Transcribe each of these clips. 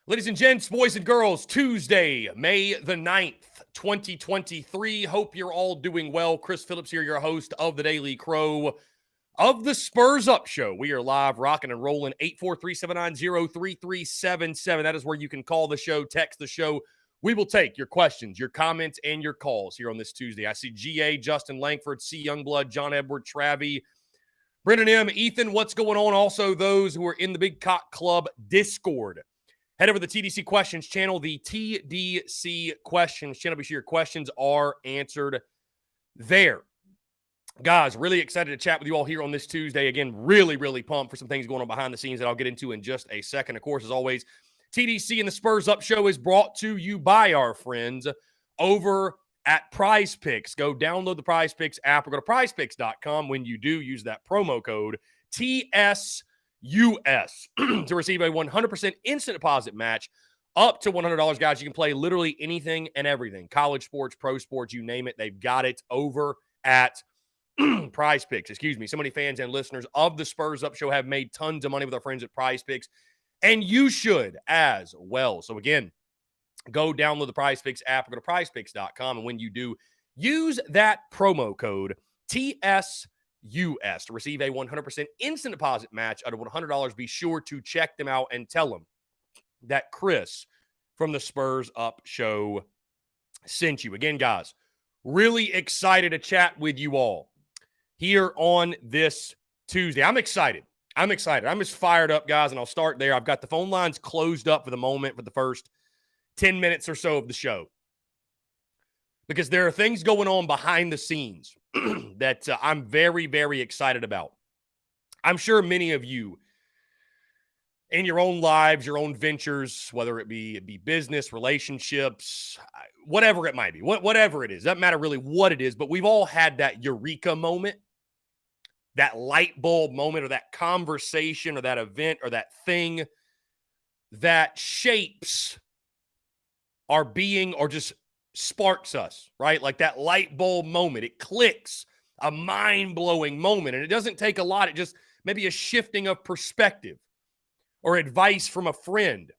Ladies and gents, boys and girls, Tuesday, May the 9th, 2023. Hope you're all doing well. Chris Phillips here, your host of the Daily Crow of the Spurs Up Show. We are live, rocking and rolling, 843-790-3377. That is where you can call the show, text the show. We will take your questions, your comments, and your calls here on this Tuesday. I see GA, Justin Langford, C. Youngblood, John Edward, Travie, Brendan M., Ethan, what's going on? Also, those who are in the Big Cock Club Discord. Head over to the TDC Questions channel, the TDC Questions channel. Be sure your questions are answered there. Guys, really excited to chat with you all here on this Tuesday. Again, really pumped for some things going on behind the scenes that I'll get into in just a second. Of course, as always, TDC and the Spurs Up Show is brought to you by our friends over at Prize Picks. Go download the Prize Picks app or go to prizepicks.com. When you do, use that promo code TSUS to receive a 100% instant deposit match up to $100. Guys, you can play literally anything and everything. College sports, pro sports, you name it. They've got it over at Prize Picks. Excuse me. So many fans and listeners of the Spurs Up Show have made tons of money with our friends at Prize Picks, and you should as well. So again, go download the Prize Picks app or go to prizepicks.com, and when you do, use that promo code TSUS to receive a 100% instant deposit match out of $100. Be sure to check them out and tell them that Chris from the Spurs Up Show sent you. Again, guys, really excited to chat with you all here on this Tuesday. I'm excited. I'm just fired up, guys, and I'll start there. I've got the phone lines closed up for the moment for the first 10 minutes or so of the show, because there are things going on behind the scenes that I'm very excited about. I'm sure many of you in your own lives, your own ventures, whether it be business, relationships, whatever it might be, whatever it is, doesn't matter really what it is, but we've all had that eureka moment, that light bulb moment, or that conversation or that event or that thing that shapes our being or just sparks us, right? Like that light bulb moment. It clicks, a mind-blowing moment. And it doesn't take a lot. It just maybe a shifting of perspective or advice from a friend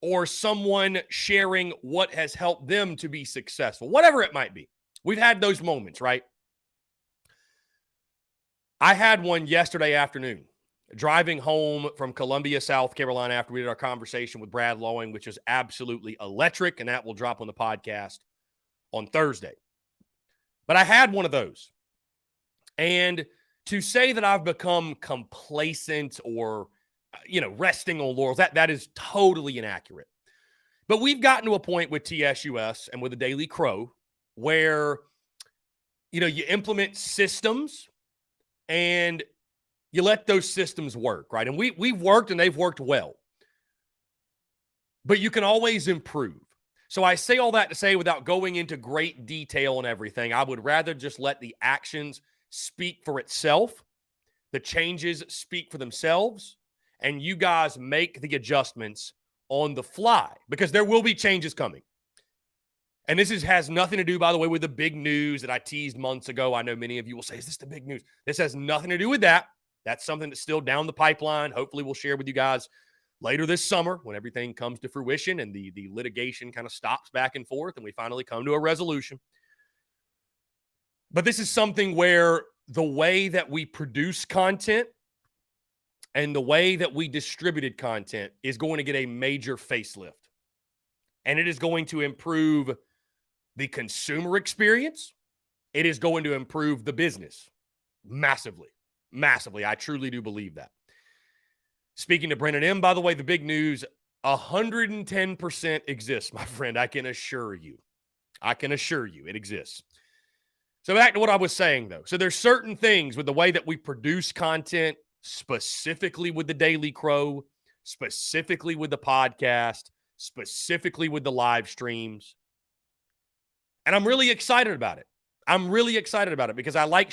or someone sharing what has helped them to be successful, whatever it might be. We've had those moments, right? I had one yesterday afternoon, driving home from Columbia, South Carolina, after we did our conversation with Brad Lowing, which is absolutely electric, and that will drop on the podcast on Thursday. But I had one of those. And to say that I've become complacent or, resting on laurels, that is totally inaccurate. But we've gotten to a point with TSUS and with the Daily Crow where, you implement systems and you let those systems work, right? And we've worked and they've worked well. But you can always improve. So I say all that to say, without going into great detail on everything, I would rather just let the actions speak for itself, the changes speak for themselves, and you guys make the adjustments on the fly, because there will be changes coming. And this has nothing to do, by the way, with the big news that I teased months ago. I know many of you will say, is this the big news? This has nothing to do with that. That's something that's still down the pipeline. Hopefully we'll share with you guys later this summer when everything comes to fruition and the litigation kind of stops back and forth and we finally come to a resolution. But this is something where the way that we produce content and the way that we distributed content is going to get a major facelift. And it is going to improve the consumer experience. It is going to improve the business massively. I truly do believe that. Speaking to Brendan M., by the way, the big news, 110% exists, my friend. I can assure you it exists. So back to what I was saying, though. So there's certain things with the way that we produce content, specifically with the Daily Crow, specifically with the podcast, specifically with the live streams. And I'm really excited about it. Because I like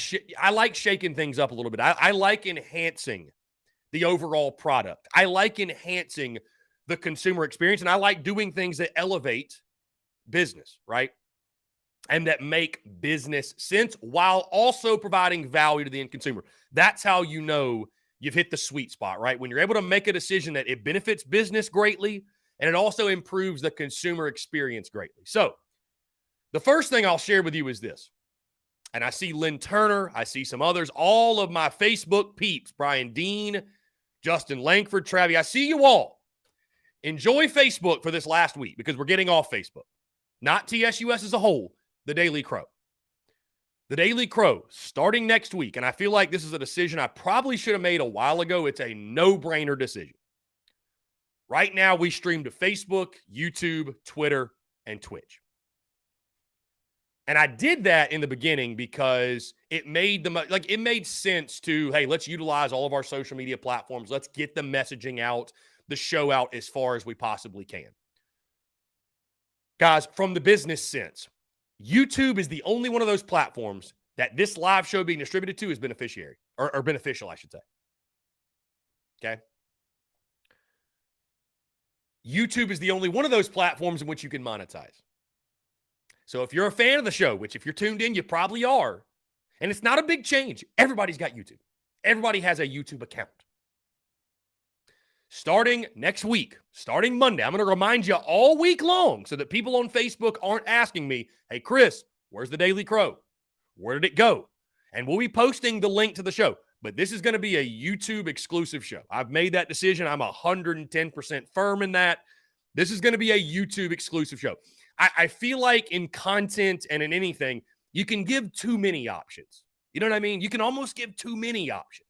shaking things up a little bit. I like enhancing the overall product. I like enhancing the consumer experience, and I like doing things that elevate business, right? And that make business sense while also providing value to the end consumer. That's how you've hit the sweet spot, right? When you're able to make a decision that it benefits business greatly and it also improves the consumer experience greatly. So the first thing I'll share with you is this. And I see Lynn Turner, I see some others, all of my Facebook peeps, Brian Dean, Justin Langford, Travi, I see you all. Enjoy Facebook for this last week because we're getting off Facebook. Not TSUS as a whole, the Daily Crow. The Daily Crow starting next week, and I feel like this is a decision I probably should have made a while ago. It's a no-brainer decision. Right now, we stream to Facebook, YouTube, Twitter, and Twitch. And I did that in the beginning because it made it made sense to, hey, let's utilize all of our social media platforms. Let's get the messaging out, the show out as far as we possibly can. Guys, from the business sense, YouTube is the only one of those platforms that this live show being distributed to is beneficiary or beneficial, I should say. Okay. YouTube is the only one of those platforms in which you can monetize. So if you're a fan of the show, which if you're tuned in, you probably are, and it's not a big change. Everybody's got YouTube. Everybody has a YouTube account. Starting next week, starting Monday, I'm going to remind you all week long so that people on Facebook aren't asking me, hey, Chris, where's the Daily Crow? Where did it go? And we'll be posting the link to the show. But this is going to be a YouTube exclusive show. I've made that decision. I'm 110% firm in that. This is going to be a YouTube exclusive show. I feel like in content and in anything, you can give too many options. You know what I mean? You can almost give too many options.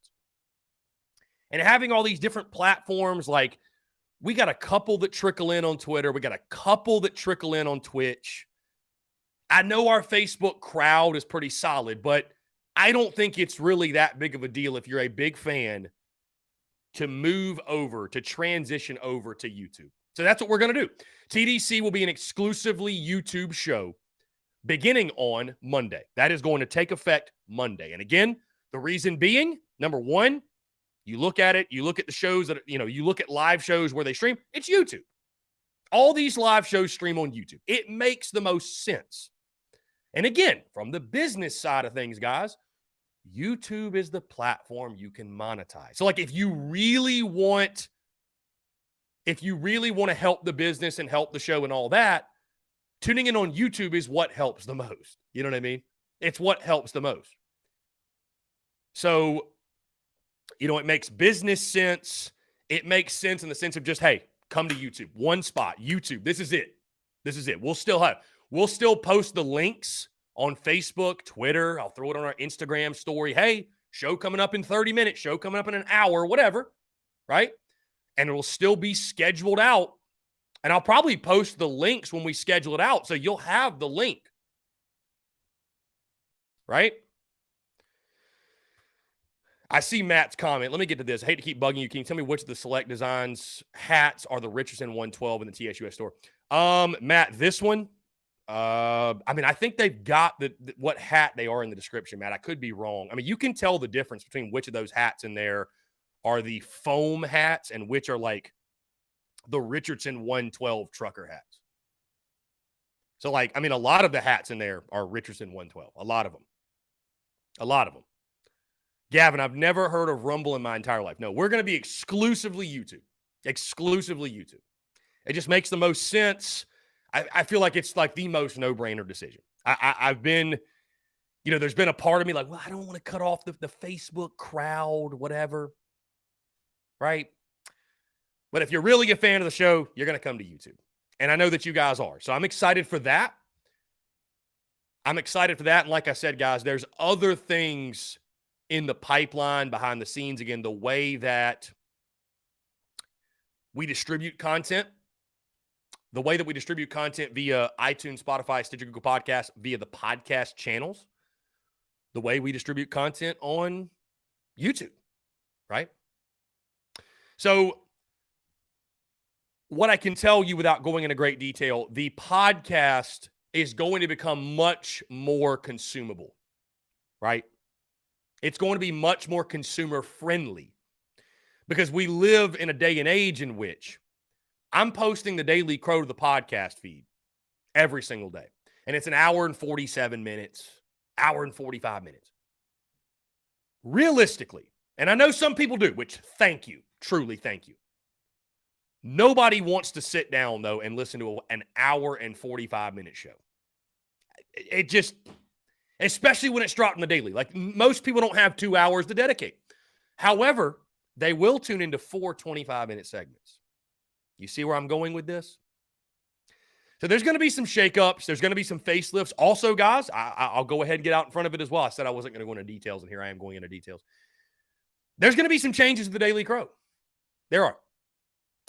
And having all these different platforms, like we got a couple that trickle in on Twitter. We got a couple that trickle in on Twitch. I know our Facebook crowd is pretty solid, but I don't think it's really that big of a deal if you're a big fan to move over, to transition over to YouTube. So that's what we're going to do. TDC will be an exclusively YouTube show beginning on Monday. That is going to take effect Monday. And again, the reason being, number one, you look at it, you look at the shows that, you look at live shows where they stream, it's YouTube. All these live shows stream on YouTube. It makes the most sense. And again, from the business side of things, guys, YouTube is the platform you can monetize. So like if you really want to help the business and help the show and all that, tuning in on YouTube is what helps the most. You know what I mean? It's what helps the most. So, it makes business sense. It makes sense in the sense of just, hey, come to YouTube. One spot, YouTube. This is it. This is it. We'll still post the links on Facebook, Twitter. I'll throw it on our Instagram story. Hey, show coming up in 30 minutes, show coming up in an hour, whatever, right? And it will still be scheduled out. And I'll probably post the links when we schedule it out, so you'll have the link, right? I see Matt's comment. Let me get to this. I hate to keep bugging you. Can you tell me which of the Select Designs hats are the Richardson 112 in the TSUS store? Matt, this one, I think they've got what hat they are in the description, Matt. I could be wrong. I mean, you can tell the difference between which of those hats in there are the foam hats and which are like the Richardson 112 trucker hats. So, a lot of the hats in there are Richardson 112. A lot of them. Gavin, I've never heard of Rumble in my entire life. No, we're going to be exclusively YouTube. It just makes the most sense. I feel like it's like the most no-brainer decision. I've been, there's been a part of me like, well, I don't want to cut off the Facebook crowd, whatever. Right? But if you're really a fan of the show, you're going to come to YouTube. And I know that you guys are. So I'm excited for that. And like I said, guys, there's other things in the pipeline behind the scenes. Again, the way that we distribute content, via iTunes, Spotify, Stitcher, Google Podcasts, via the podcast channels, the way we distribute content on YouTube, right? So what I can tell you without going into great detail, the podcast is going to become much more consumable, right? It's going to be much more consumer friendly because we live in a day and age in which I'm posting the Daily Crow to the podcast feed every single day. And it's an hour and 47 minutes, hour and 45 minutes. Realistically, and I know some people do, which thank you, truly thank you. Nobody wants to sit down, though, and listen to an hour and 45-minute show. It just, especially when it's dropped in the daily. Like, most people don't have 2 hours to dedicate. However, they will tune into 4 25-minute segments. You see where I'm going with this? So there's going to be some shakeups. There's going to be some facelifts. Also, guys, I'll go ahead and get out in front of it as well. I said I wasn't going to go into details, and here I am going into details. There's going to be some changes to the Daily Crow. There are.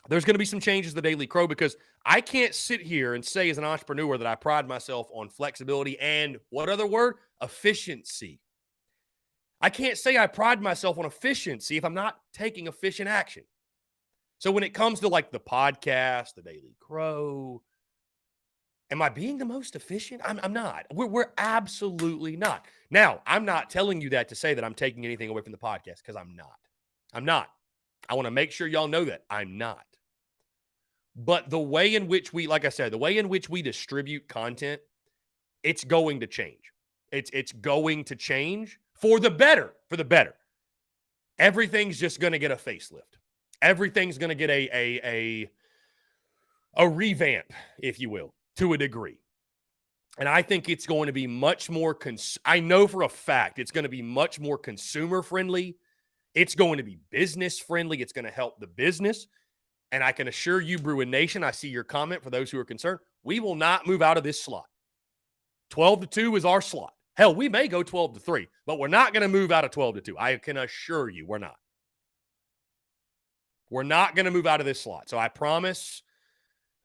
There's going to be some changes to the Daily Crow because I can't sit here and say as an entrepreneur that I pride myself on flexibility and what other word? Efficiency. I can't say I pride myself on efficiency if I'm not taking efficient action. So when it comes to like the podcast, the Daily Crow, am I being the most efficient? I'm not. We're absolutely not. Now, I'm not telling you that to say that I'm taking anything away from the podcast because I'm not. I'm not. I want to make sure y'all know that I'm not. But the way in which we, like I said, the way in which we distribute content, it's going to change. It's going to change for the better, for the better. Everything's just going to get a facelift. Everything's going to get a revamp, if you will, to a degree. And I think it's going to be much more, I know for a fact it's going to be much more consumer friendly. It's going to be business friendly. It's going to help the business. And I can assure you, Bruin Nation, I see your comment for those who are concerned. We will not move out of this slot. 12-2 is our slot. Hell, we may go 12-3, but we're not going to move out of 12-2. I can assure you we're not. We're not going to move out of this slot. So I promise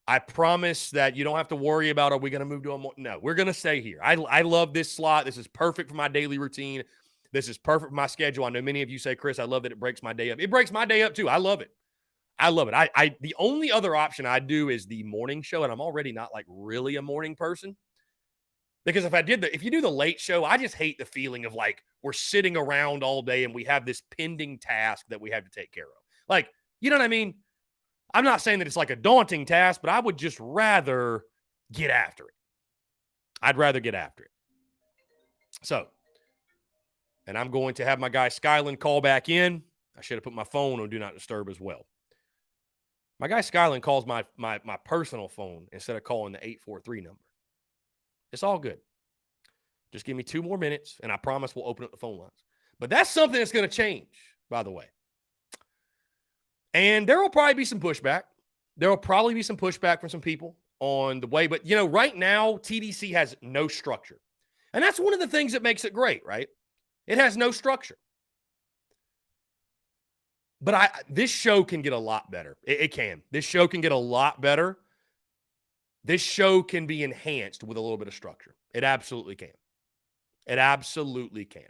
that you don't have to worry about, are we going to move to a more? No, we're going to stay here. I love this slot. This is perfect for my daily routine. This is perfect for my schedule. I know many of you say, Chris, I love that it breaks my day up. It breaks my day up too. I love it. I love it. The only other option I do is the morning show, and I'm already not like really a morning person. Because if you do the late show, I just hate the feeling of like we're sitting around all day and we have this pending task that we have to take care of. Like, you know what I mean? I'm not saying that it's like a daunting task, but I would just rather get after it. I'd rather get after it. So, and I'm going to have my guy Skyland call back in. I should have put my phone on Do Not Disturb as well. My guy Skyland calls my personal phone instead of calling the 843 number. It's all good. Just give me 2 more minutes, and I promise we'll open up the phone lines. But that's something that's going to change, by the way. And there will probably be some pushback. There will probably be some pushback from some people on the way. But, you know, right now, TDC has no structure. And that's one of the things that makes it great, right? It has no structure. But this show can get a lot better. It can. This show can get a lot better. This show can be enhanced with a little bit of structure. It absolutely can. It absolutely can.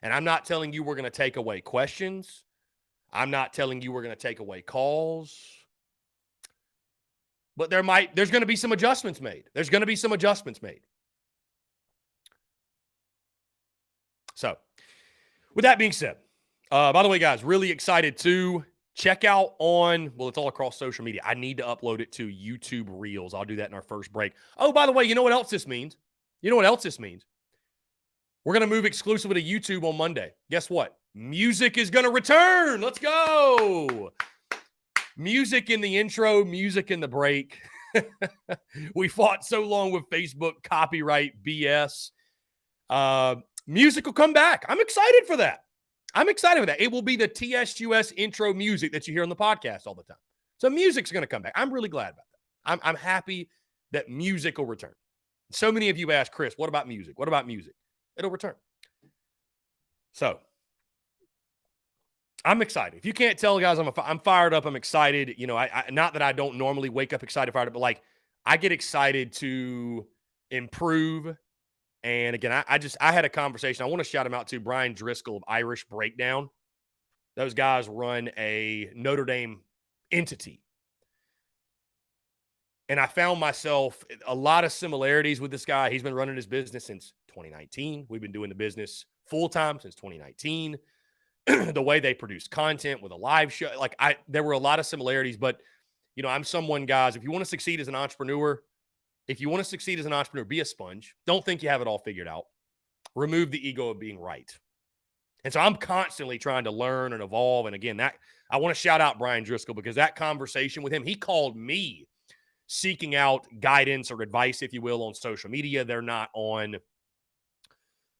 And I'm not telling you we're going to take away questions. I'm not telling you we're going to take away calls. But there's going to be some adjustments made. There's going to be some adjustments made. So, with that being said, by the way, guys, really excited to check out it's all across social media. I need to upload it to YouTube Reels. I'll do that in our first break. Oh, by the way, you know what else this means? We're going to move exclusively to YouTube on Monday. Guess what? Music is going to return. Let's go. Music in the intro, music in the break. We fought so long with Facebook copyright BS. Music will come back. I'm excited for that. It will be the TSUS intro music that you hear on the podcast all the time. So music's going to come back. I'm really glad about that. I'm happy that music will return. So many of you ask, Chris, what about music? What about music? It'll return. So I'm excited. If you can't tell, guys, I'm fired up. I'm excited. You know, I not that I don't normally wake up excited, fired up, but like I get excited to improve. And again, I had a conversation. I want to shout him out to Brian Driscoll of Irish Breakdown. Those guys run a Notre Dame entity. And I found myself a lot of similarities with this guy. He's been running his business since 2019. We've been doing the business full-time since 2019. The way they produce content with a live show. There were a lot of similarities, but, you know, I'm someone, guys, if you want to succeed as an entrepreneur, be a sponge. Don't think you have it all figured out. Remove the ego of being right. And so I'm constantly trying to learn and evolve. And again, that I want to shout out Brian Driscoll because that conversation with him, he called me seeking out guidance or advice, if you will, on social media. They're not on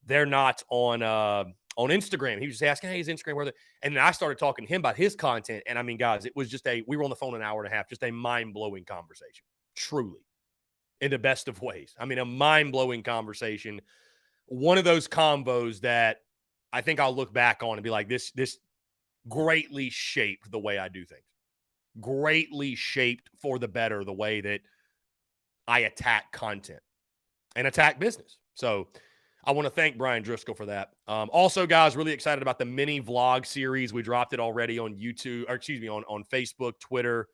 Instagram. He was just asking, hey, is Instagram worth it? And then I started talking to him about his content. And I mean, guys, it was just we were on the phone an hour and a half, just a mind-blowing conversation, truly, in the best of ways. I mean, a mind-blowing conversation. One of those combos that I think I'll look back on and be like, this greatly shaped the way I do things. Greatly shaped for the better the way that I attack content and attack business. So I want to thank Brian Driscoll for that. Also, guys, really excited about the mini vlog series. We dropped it already on YouTube, or excuse me, on Facebook, Twitter,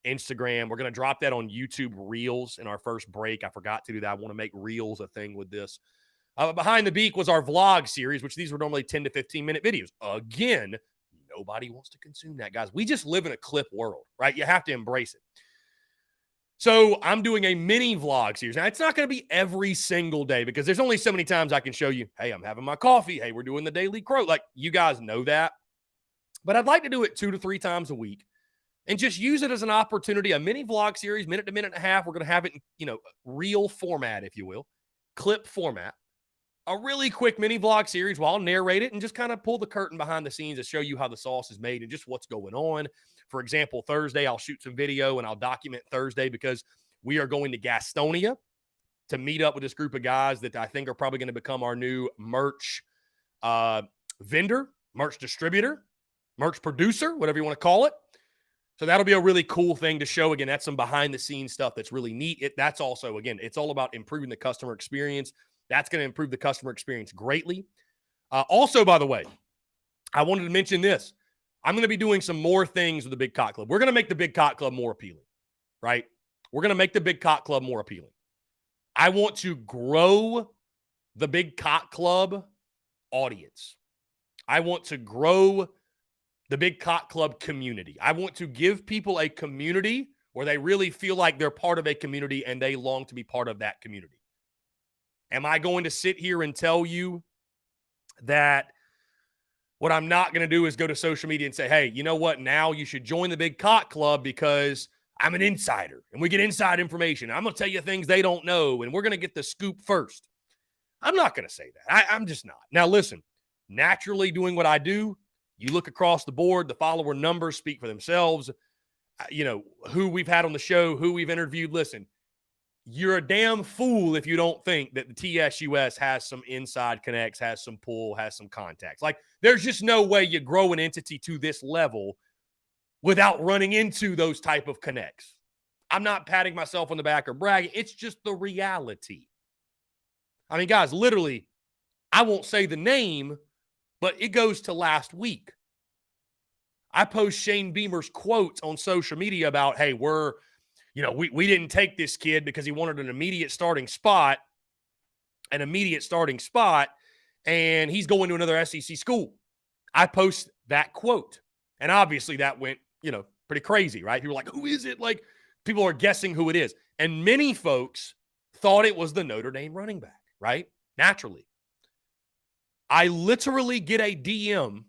Instagram. We're going to drop that on YouTube Reels in our first break. I forgot to do that. I want to make Reels a thing with this. Behind the Beak was our vlog series, which these were normally 10 to 15-minute videos. Again, nobody wants to consume that, guys. We just live in a clip world, right? You have to embrace it. So I'm doing a mini vlog series. Now, it's not going to be every single day because there's only so many times I can show you, hey, I'm having my coffee. Hey, we're doing the Daily Crow. Like, you guys know that. But I'd like to do it 2 to 3 times a week and just use it as an opportunity, a mini vlog series, minute to minute and a half. We're going to have it in, real format, if you will, clip format. A really quick mini vlog series where I'll narrate it and just kind of pull the curtain behind the scenes to show you how the sauce is made and just what's going on. For example, Thursday, I'll shoot some video and I'll document Thursday because we are going to Gastonia to meet up with this group of guys that I think are probably going to become our new merch vendor, merch distributor, merch producer, whatever you want to call it. So that'll be a really cool thing to show. Again, that's some behind the scenes stuff that's really neat. That's also, again, it's all about improving the customer experience. That's going to improve the customer experience greatly. Also, by the way, I wanted to mention this. I'm going to be doing some more things with the Big Cock Club. We're going to make the Big Cock Club more appealing, right? We're going to make the Big Cock Club more appealing. I want to grow the Big Cock Club audience. I want to grow the Big Cock Club community. I want to give people a community where they really feel like they're part of a community and they long to be part of that community. Am I going to sit here and tell you that what I'm not going to do is go to social media and say, hey, you know what? Now you should join the Big Cock Club because I'm an insider and we get inside information. I'm going to tell you things they don't know and we're going to get the scoop first. I'm not going to say that. I'm just not. Now, listen, naturally doing what I do, you look across the board, the follower numbers speak for themselves. Who we've had on the show, who we've interviewed. Listen, you're a damn fool if you don't think that the TSUS has some inside connects, has some pull, has some contacts. Like, there's just no way you grow an entity to this level without running into those type of connects. I'm not patting myself on the back or bragging. It's just the reality. I mean, guys, literally, I won't say the name, but it goes to last week. I post Shane Beamer's quotes on social media about, hey, we didn't take this kid because he wanted an immediate starting spot, and he's going to another SEC school. I post that quote, and obviously that went, pretty crazy, right? People were like, who is it? Like, people are guessing who it is. And many folks thought it was the Notre Dame running back, right? Naturally. I literally get a DM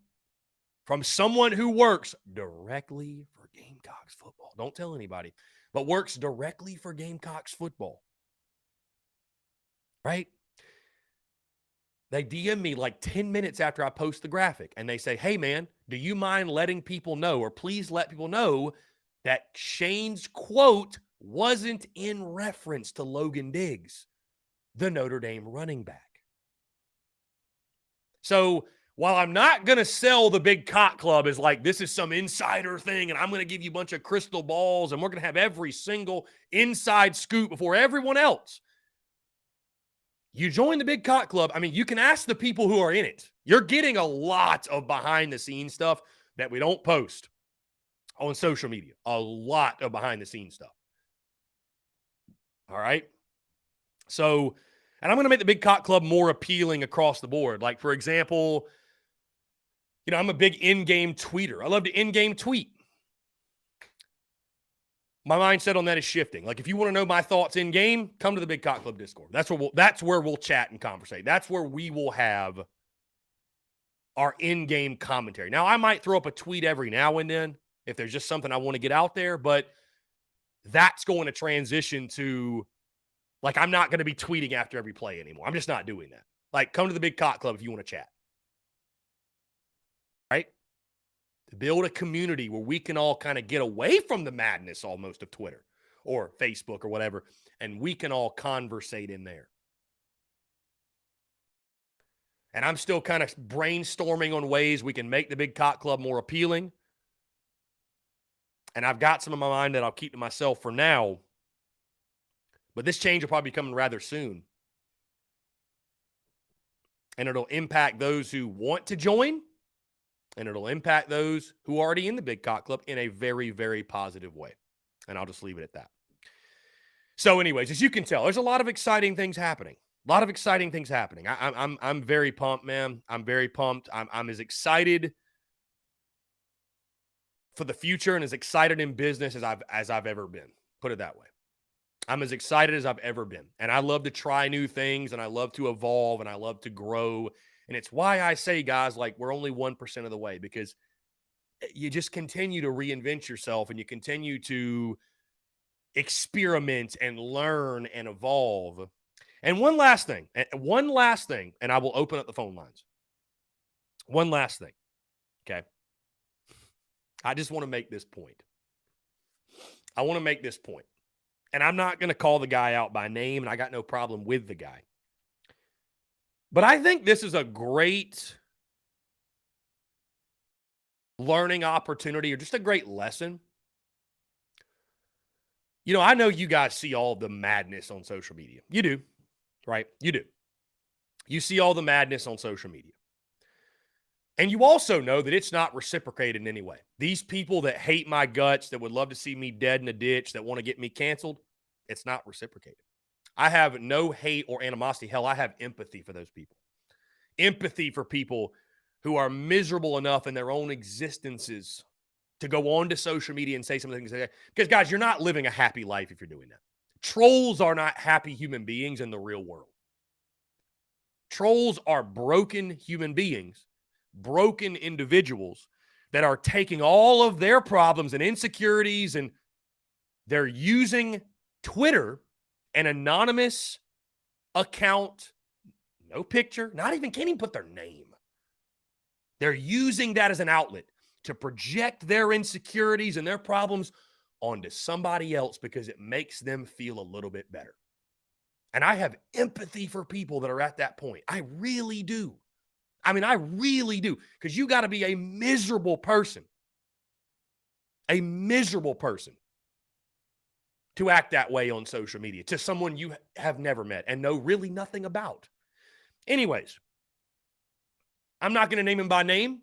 from someone who works directly for Gamecocks football. Don't tell anybody. But works directly for Gamecocks football, right? They DM me like 10 minutes after I post the graphic, and they say, hey, man, do you mind letting people know, or please let people know that Shane's quote wasn't in reference to Logan Diggs, the Notre Dame running back. So while I'm not going to sell the Big Cock Club as like this is some insider thing and I'm going to give you a bunch of crystal balls and we're going to have every single inside scoop before everyone else, you join the Big Cock Club. I mean, you can ask the people who are in it. You're getting a lot of behind-the-scenes stuff that we don't post on social media. A lot of behind-the-scenes stuff. All right? So, and I'm going to make the Big Cock Club more appealing across the board. Like, for example, I'm a big in-game tweeter. I love to in-game tweet. My mindset on that is shifting. Like, if you want to know my thoughts in-game, come to the Big Cock Club Discord. That's where we'll chat and conversate. That's where we will have our in-game commentary. Now, I might throw up a tweet every now and then if there's just something I want to get out there, but that's going to transition to, like, I'm not going to be tweeting after every play anymore. I'm just not doing that. Like, come to the Big Cock Club if you want to chat. Right? To build a community where we can all kind of get away from the madness almost of Twitter or Facebook or whatever, and we can all conversate in there. And I'm still kind of brainstorming on ways we can make the Big Cock Club more appealing. And I've got some in my mind that I'll keep to myself for now. But this change will probably be coming rather soon. And it'll impact those who want to join. And it'll impact those who are already in the Big Cock Club in a very, very positive way. And I'll just leave it at that. So anyways, as you can tell, there's a lot of exciting things happening. A lot of exciting things happening. I'm very pumped, man. I'm very pumped. I'm as excited for the future and as excited in business as I've ever been. Put it that way. I'm as excited as I've ever been. And I love to try new things, and I love to evolve, and I love to grow. And it's why I say, guys, like, we're only 1% of the way, because you just continue to reinvent yourself and you continue to experiment and learn and evolve. And one last thing, and I will open up the phone lines. One last thing, okay? I just want to make this point. And I'm not going to call the guy out by name, and I got no problem with the guy. But I think this is a great learning opportunity, or just a great lesson. You know, I know you guys see all the madness on social media. You do, right? You do. You see all the madness on social media. And you also know that it's not reciprocated in any way. These people that hate my guts, that would love to see me dead in a ditch, that want to get me canceled, it's not reciprocated. I have no hate or animosity. Hell, I have empathy for those people. Empathy for people who are miserable enough in their own existences to go on to social media and say some things like that. Because, guys, you're not living a happy life if you're doing that. Trolls are not happy human beings in the real world. Trolls are broken human beings, broken individuals that are taking all of their problems and insecurities, and they're using Twitter, an anonymous account, no picture, can't even put their name. They're using that as an outlet to project their insecurities and their problems onto somebody else because it makes them feel a little bit better. And I have empathy for people that are at that point. I really do. I mean, I really do. Because you got to be a miserable person to act that way on social media to someone you have never met and know really nothing about. Anyways, I'm not going to name him by name.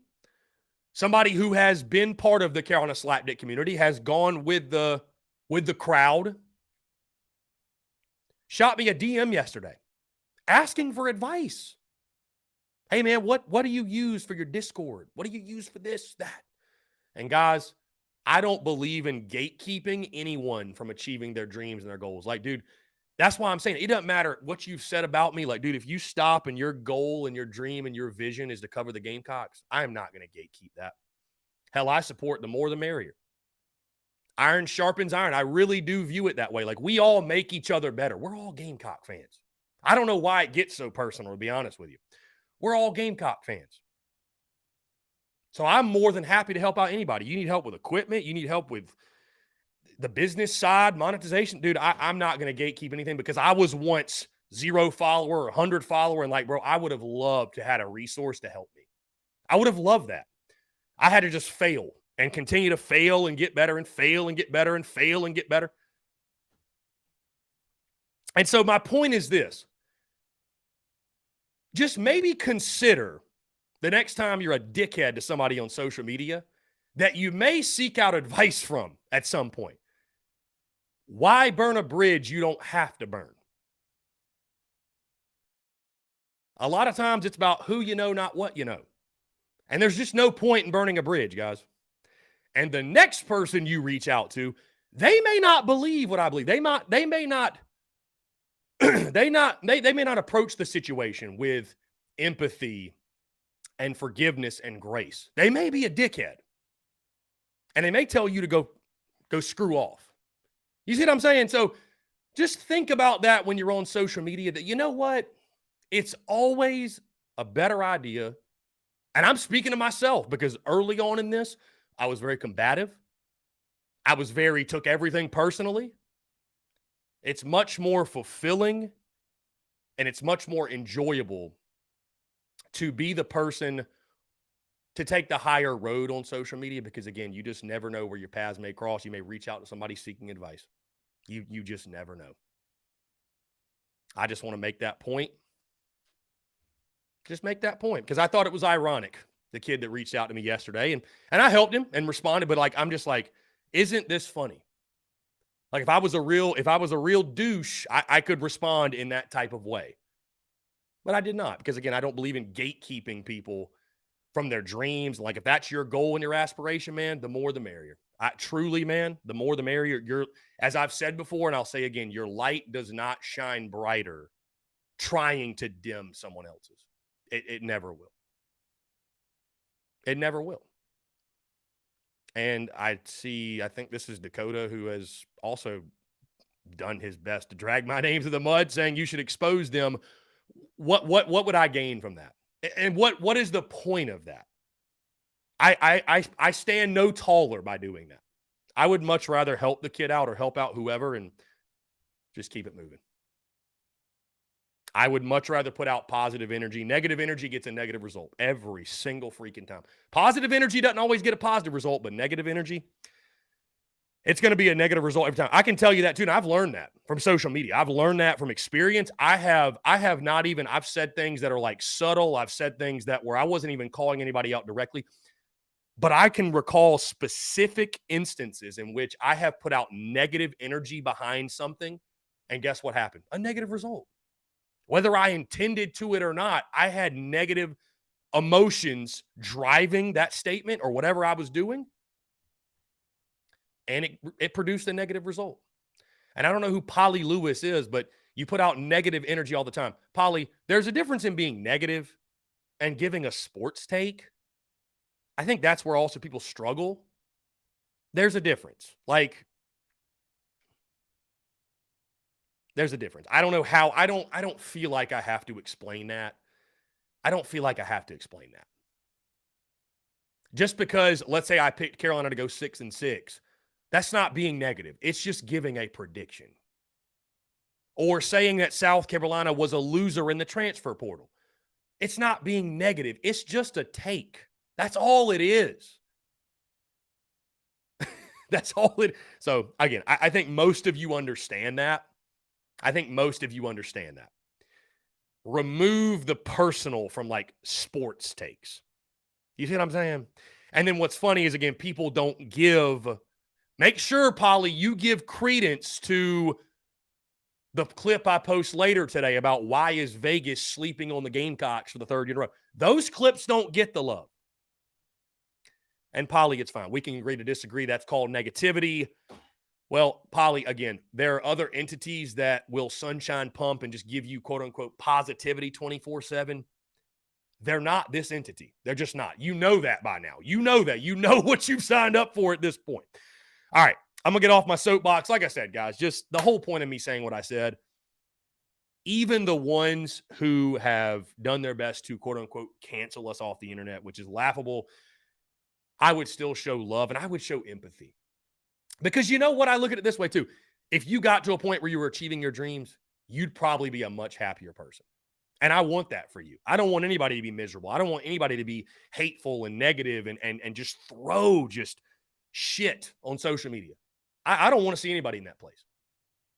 Somebody who has been part of the Carolina Slapdick community, has gone with the crowd, shot me a DM yesterday asking for advice. Hey, man, what do you use for your Discord? What do you use for this, that? And guys, I don't believe in gatekeeping anyone from achieving their dreams and their goals. Like, dude, that's why I'm saying it doesn't matter what you've said about me. Like, dude, if you stop and your goal and your dream and your vision is to cover the Gamecocks, I am not going to gatekeep that. Hell, I support the more the merrier. Iron sharpens iron. I really do view it that way. Like, we all make each other better. We're all Gamecock fans. I don't know why it gets so personal, to be honest with you. We're all Gamecock fans. So I'm more than happy to help out anybody. You need help with equipment. You need help with the business side, monetization. Dude, I'm not going to gatekeep anything, because I was once 0 follower or 100 follower. And like, bro, I would have loved to have had a resource to help me. I would have loved that. I had to just fail and continue to fail and get better and fail and get better and fail and get better. And so my point is this. Just maybe consider the next time you're a dickhead to somebody on social media that you may seek out advice from at some point. Why burn a bridge you don't have to burn? A lot of times it's about who you know, not what you know. And there's just no point in burning a bridge, guys. And the next person you reach out to, they may not believe what I believe. They may not approach the situation with empathy and forgiveness and grace. They may be a dickhead. And they may tell you to go screw off. You see what I'm saying? So just think about that when you're on social media, that you know what? It's always a better idea. And I'm speaking to myself because early on in this, I was very combative. I took everything personally. It's much more fulfilling and it's much more enjoyable to be the person to take the higher road on social media because, again, you just never know where your paths may cross. You may reach out to somebody seeking advice. You just never know. I just want to make that point. Just make that point because I thought it was ironic, the kid that reached out to me yesterday, and I helped him and responded, but like I'm just like, isn't this funny? Like if I was a real douche, I could respond in that type of way. But I did not because, again, I don't believe in gatekeeping people from their dreams. Like if that's your goal and your aspiration, man, the more the merrier. Truly, man, the more the merrier. As I've said before, and I'll say again, your light does not shine brighter trying to dim someone else's. It never will. It never will. And I think this is Dakota, who has also done his best to drag my name through the mud, saying you should expose them. What would I gain from that? And what is the point of that? I stand no taller by doing that. I would much rather help the kid out or help out whoever and just keep it moving. I would much rather put out positive energy. Negative energy gets a negative result every single freaking time. Positive energy doesn't always get a positive result, but negative energy, it's going to be a negative result every time. I can tell you that too. And I've learned that from social media. I've learned that from experience. I've said things that are like subtle. I've said things that where I wasn't even calling anybody out directly, but I can recall specific instances in which I have put out negative energy behind something. And guess what happened? A negative result. Whether I intended to it or not, I had negative emotions driving that statement or whatever I was doing. And it produced a negative result. And I don't know who Polly Lewis is, but you put out negative energy all the time. Polly, there's a difference in being negative and giving a sports take. I think that's where also people struggle. There's a difference. Like, there's a difference. I don't know how. I don't feel like I have to explain that. I don't feel like I have to explain that. Just because, let's say I picked Carolina to go 6-6, that's not being negative. It's just giving a prediction. Or saying that South Carolina was a loser in the transfer portal. It's not being negative. It's just a take. That's all it is. That's all it. So, again, I think most of you understand that. Remove the personal from like sports takes. You see what I'm saying? And then what's funny is, again, people don't make sure, Polly, you give credence to the clip I post later today about why is Vegas sleeping on the Gamecocks for the third year in a row. Those clips don't get the love. And Polly, it's fine. We can agree to disagree. That's called negativity. Well, Polly, again, there are other entities that will sunshine pump and just give you, quote unquote, positivity 24/7. They're not this entity. They're just not. You know that by now. You know that. You know what you've signed up for at this point. All right. I'm going to get off my soapbox. Like I said, guys, just the whole point of me saying what I said, even the ones who have done their best to, quote unquote, cancel us off the internet, which is laughable, I would still show love and I would show empathy. Because you know what? I look at it this way too. If you got to a point where you were achieving your dreams, you'd probably be a much happier person. And I want that for you. I don't want anybody to be miserable. I don't want anybody to be hateful and negative and just throw just shit on social media. I don't want to see anybody in that place.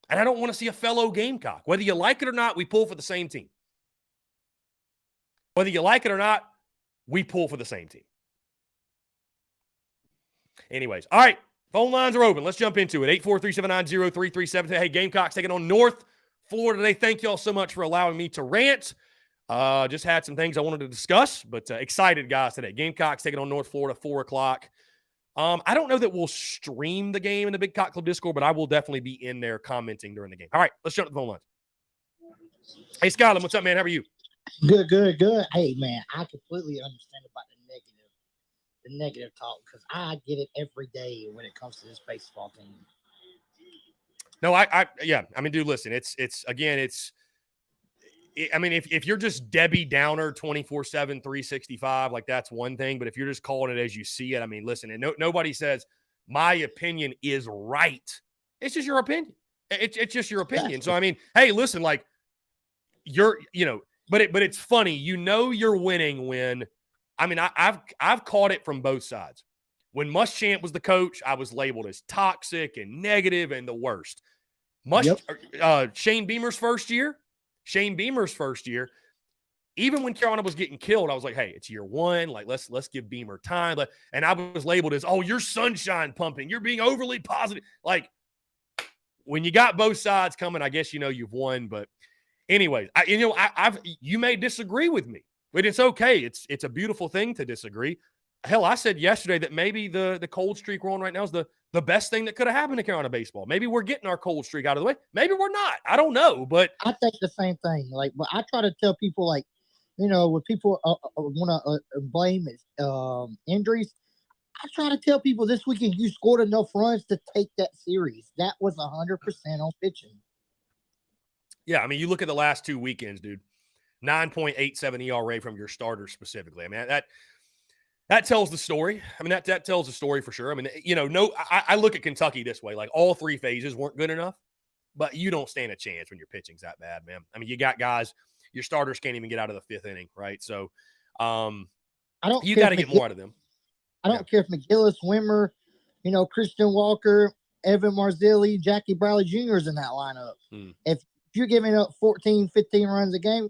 And I don't want to see a fellow Gamecock. Whether you like it or not, we pull for the same team. Whether you like it or not, we pull for the same team. Anyways, all right. Phone lines are open. Let's jump into it. 843-790-3377. Hey, Gamecocks taking on North Florida today. Thank you all so much for allowing me to rant. Just had some things I wanted to discuss, but excited, guys, today. Gamecocks taking on North Florida, 4 o'clock. I don't know that we'll stream the game in the Big Cock Club Discord, but I will definitely be in there commenting during the game. All right, let's jump to the phone lines. Hey, Skyler, what's up, man? How are you? Good, good, good. Hey, man, I completely understand about the negative talk because I get it every day when it comes to this baseball team. No, yeah. I mean, dude, listen, I mean, if you're just Debbie Downer 24/7, 365, like that's one thing. But if you're just calling it as you see it, I mean, listen, and nobody says my opinion is right. It's just your opinion. It's just your opinion. So, I mean, hey, listen, like but it's funny. You're winning when, I mean, I've caught it from both sides. When Muschamp was the coach, I was labeled as toxic and negative and the worst. Shane Beamer's first year, even when Carolina was getting killed, I was like, hey, it's year one. Like, let's give Beamer time. And I was labeled as, oh, you're sunshine pumping. You're being overly positive. Like, when you got both sides coming, I guess you've won. But anyways, you may disagree with me, but it's okay. It's a beautiful thing to disagree. Hell, I said yesterday that maybe the cold streak we're on right now is the best thing that could have happened to Carolina baseball. Maybe we're getting our cold streak out of the way. Maybe we're not. I don't know, but I think the same thing. Like, but I try to tell people, like, when people want to blame injuries, I try to tell people this weekend you scored enough runs to take that series. That was 100% on pitching. Yeah, I mean, you look at the last 2 weekends, dude. 9.87 ERA from your starters specifically. I mean, that tells the story. I mean, that tells the story for sure. I mean, I look at Kentucky this way. Like, all 3 phases weren't good enough, but you don't stand a chance when your pitching's that bad, man. I mean, you got guys, your starters can't even get out of the 5th inning, right? So, you got to get more out of them. I don't care if McGillis, Wimmer, Christian Walker, Evan Marzilli, Jackie Bradley Jr. is in that lineup. If you're giving up 14, 15 runs a game,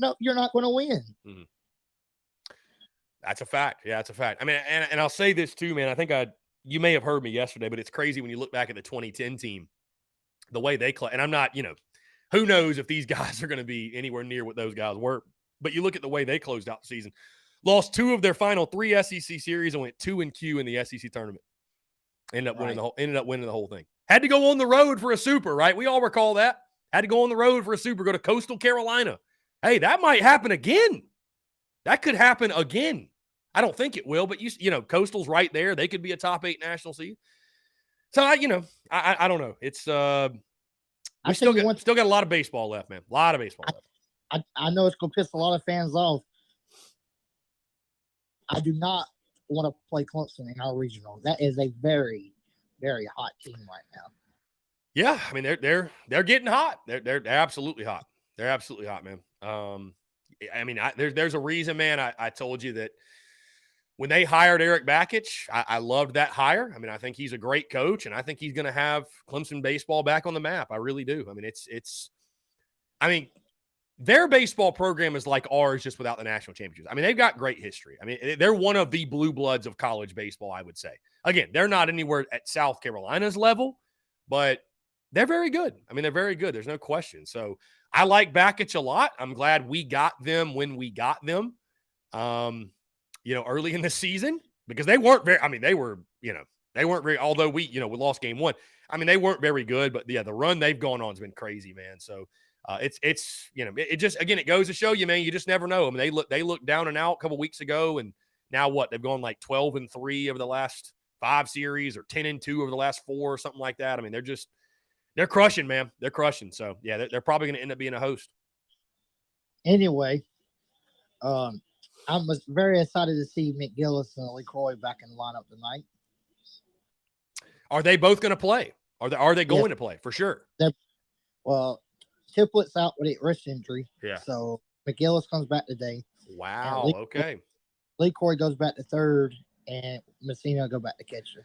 no, you're not going to win. That's a fact. Yeah, that's a fact. I mean, and I'll say this too, man. I think you may have heard me yesterday, but it's crazy when you look back at the 2010 team, the way they and I'm not, who knows if these guys are going to be anywhere near what those guys were. But you look at the way they closed out the season, lost 2 of their final 3 SEC series and went 2-Q in the SEC tournament. Ended up winning the whole thing. Had to go on the road for a super, right? We all recall that. Had to go on the road for a super, go to Coastal Carolina. Hey, that might happen again. That could happen again. I don't think it will, but Coastal's right there. They could be a top 8 national seed. So I don't know. It's we still got a lot of baseball left, man. A lot of baseball left. I know it's gonna piss a lot of fans off. I do not want to play Clemson in our regional. That is a very, very hot team right now. Yeah, I mean they're getting hot. They're absolutely hot. They're absolutely hot, man. I mean, there's a reason, man. I told you that when they hired Eric Bakich, I loved that hire. I mean, I think he's a great coach, and I think he's going to have Clemson baseball back on the map. I really do. I mean, their baseball program is like ours, just without the national championships. I mean, they've got great history. I mean, they're one of the blue bloods of college baseball, I would say. Again, they're not anywhere at South Carolina's level, but they're very good. I mean, they're very good. There's no question. So I like Bakich a lot. I'm glad we got them when we got them. Early in the season, because they weren't very, I mean, they weren't very, although we lost game 1. I mean, they weren't very good, but yeah, the run they've gone on has been crazy, man. So it just, again, it goes to show you, man, you just never know. I mean, they looked down and out a couple weeks ago, and now what? They've gone like 12-3 over the last 5 series, or 10-2 over the last 4, or something like that. I mean, they're crushing, man. They're crushing. So yeah, they're probably going to end up being a host. Anyway, I'm very excited to see McGillis and LeCroy back in the lineup tonight. Are they both going to play? Are they going to play for sure? Well, Tiplett's out with a wrist injury. Yeah. So McGillis comes back today. Wow. Okay. LeCroy goes back to third, and Messina go back to catcher.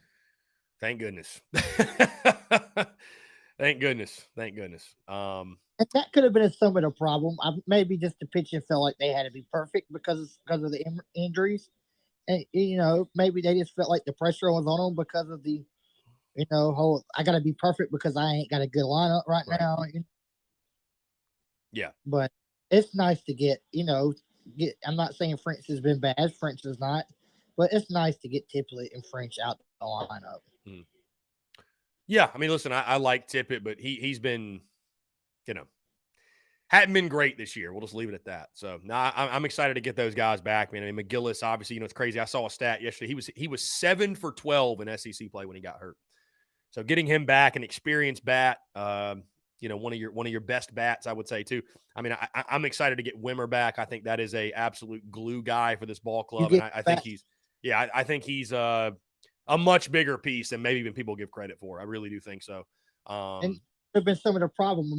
Thank goodness. Thank goodness. And that could have been some of the problem. Maybe just the pitching felt like they had to be perfect because of the injuries, and maybe they just felt like the pressure was on them because of the, whole I got to be perfect because I ain't got a good lineup right now. Yeah, but it's nice to get. I'm not saying French has been bad. French is not, but it's nice to get Tippett and French out the lineup. Yeah, I mean, listen, I like Tippett, but he's been, hadn't been great this year. We'll just leave it at that. So now I'm excited to get those guys back, man. I mean, McGillis, obviously, it's crazy. I saw a stat yesterday. He was 7 for 12 in SEC play when he got hurt. So getting him back, an experienced bat, one of your best bats, I would say too. I mean, I'm excited to get Wimmer back. I think that is a absolute glue guy for this ball club, and I think I think he's a much bigger piece than maybe even people give credit for. I really do think so. And there have been some of the problem.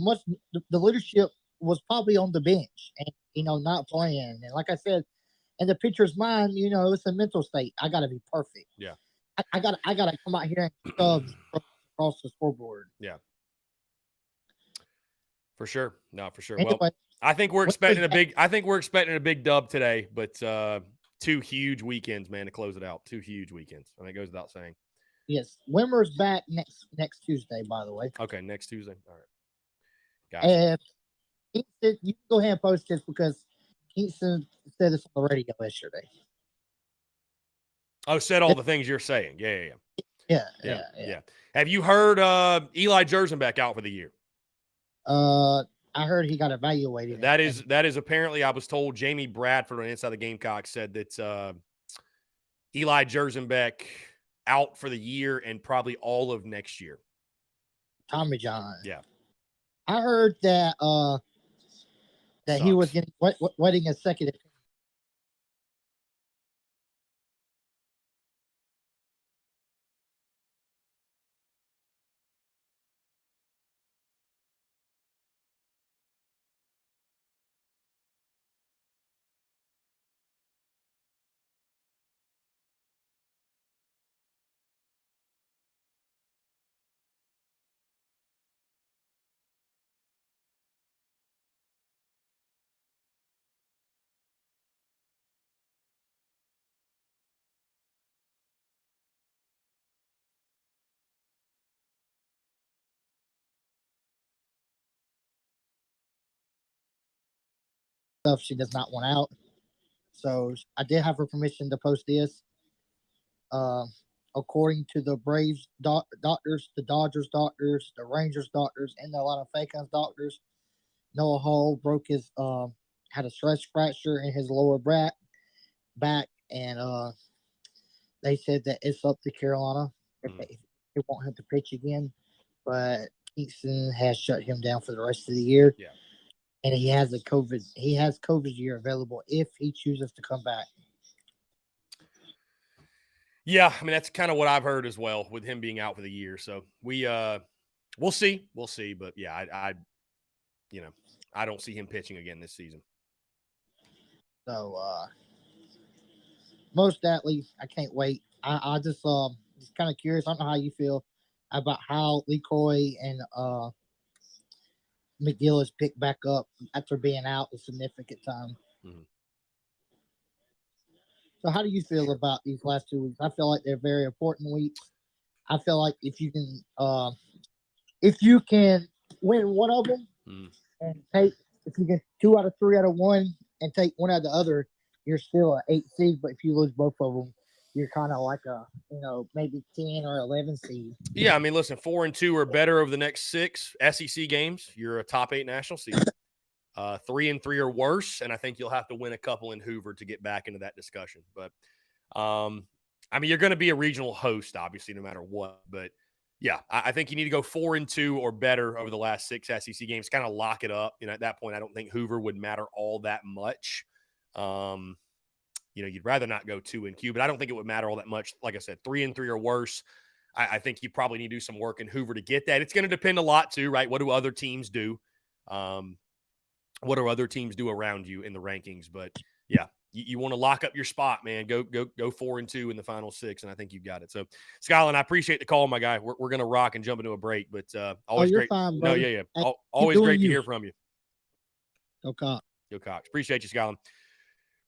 The leadership was probably on the bench and not playing. And like I said, in the pitcher's mind, it's a mental state. I got to be perfect. Yeah. I got to come out here and subs across the scoreboard. Yeah. For sure. No, for sure. Anyway, well, I think we're expecting a big dub today, but 2 huge weekends, man, to close it out. 2 huge weekends. I mean, it goes without saying. Yes. Wimmer's back next Tuesday, by the way. Okay, next Tuesday. All right. Gotcha. You can go ahead and post this because Kingston said this on the radio yesterday. Oh, said all the things you're saying. Yeah. Have you heard Eli Jersenbeck out for the year? I heard he got evaluated. That is apparently, I was told, Jamie Bradford on Inside the Gamecocks said that Eli Jersenbeck out for the year and probably all of next year. Tommy John. Yeah. I heard that that he was getting waiting a second. Stuff she does not want out. So I did have her permission to post this. According to the Braves doctors, the Dodgers doctors, the Rangers doctors, and a lot of Falcons doctors, Noah Hall broke his had a stress fracture in his lower back, and they said that it's up to Carolina if they want him to pitch again. But Kingston has shut him down for the rest of the year. Yeah. And he has COVID year available if he chooses to come back. Yeah, I mean that's kind of what I've heard as well with him being out for the year. So we'll see, but yeah, I don't see him pitching again this season. So most definitely, I can't wait. I just kind of curious. I don't know how you feel about how LeCroy and McGillis picked back up after being out a significant time. Mm-hmm. So how do you feel about these last 2 weeks? I feel like they're very important weeks. I feel like if you can win one of them and if you get 2 out of 3 out of 1 and take 1 out of the other, you're still an 8 seed. But if you lose both of them, you're kind of like a, maybe 10 or 11 seed. Yeah, I mean, listen, 4 and 2 or better over the next 6 SEC games. You're a top 8 national seed. 3 and 3 or worse, and I think you'll have to win a couple in Hoover to get back into that discussion. But, I mean, you're going to be a regional host, obviously, no matter what. But, yeah, I think you need to go 4 and 2 or better over the last 6 SEC games, kind of lock it up. At that point, I don't think Hoover would matter all that much. You'd rather not go 2 and Q, but I don't think it would matter all that much. Like I said, 3 and 3 or worse. I think you probably need to do some work in Hoover to get that. It's going to depend a lot too, right? What do other teams do? What do other teams do around you in the rankings? But yeah, you want to lock up your spot, man. Go 4 and 2 in the final 6, and I think you've got it. So, Skyland, I appreciate the call, my guy. We're going to rock and jump into a break, but always great. Fine, no, yeah. Always great to hear from you. Go Cox. Go Cox. Appreciate you, Skyland.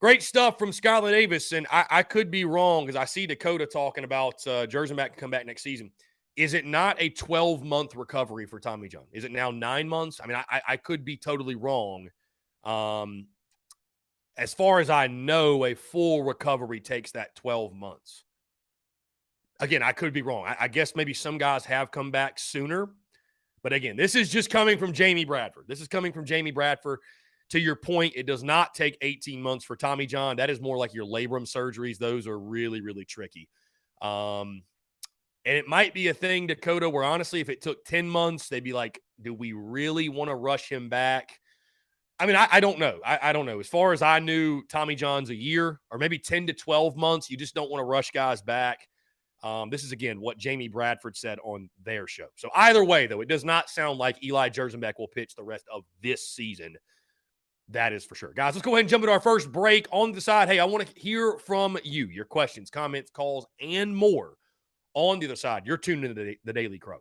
Great stuff from Skylar Davis, and I could be wrong because I see Dakota talking about Jersenbeck can come back next season. Is it not a 12-month recovery for Tommy John? Is it now 9 months? I mean, I could be totally wrong. As far as I know, a full recovery takes that 12 months. Again, I could be wrong. I guess maybe some guys have come back sooner, But again, this is just coming from Jamie Bradford. This is coming from Jamie Bradford. To your point, it does not take 18 months for Tommy John. That is more like your labrum surgeries. Those are really, really tricky. And it might be a thing, Dakota, where honestly, if it took 10 months, they'd be like, do we really want to rush him back? I mean, I don't know. I don't know. As far as I knew, Tommy John's a year or maybe 10 to 12 months. You just don't want to rush guys back. This is, again, what Jamie Bradford said on their show. So either way, though, it does not sound like Eli Jersenbeck will pitch the rest of this season. That is for sure. Guys, let's go ahead and jump into our first break. On the side, hey, I want to hear from you, your questions, comments, calls, and more. On the other side, you're tuned into the Daily Crow.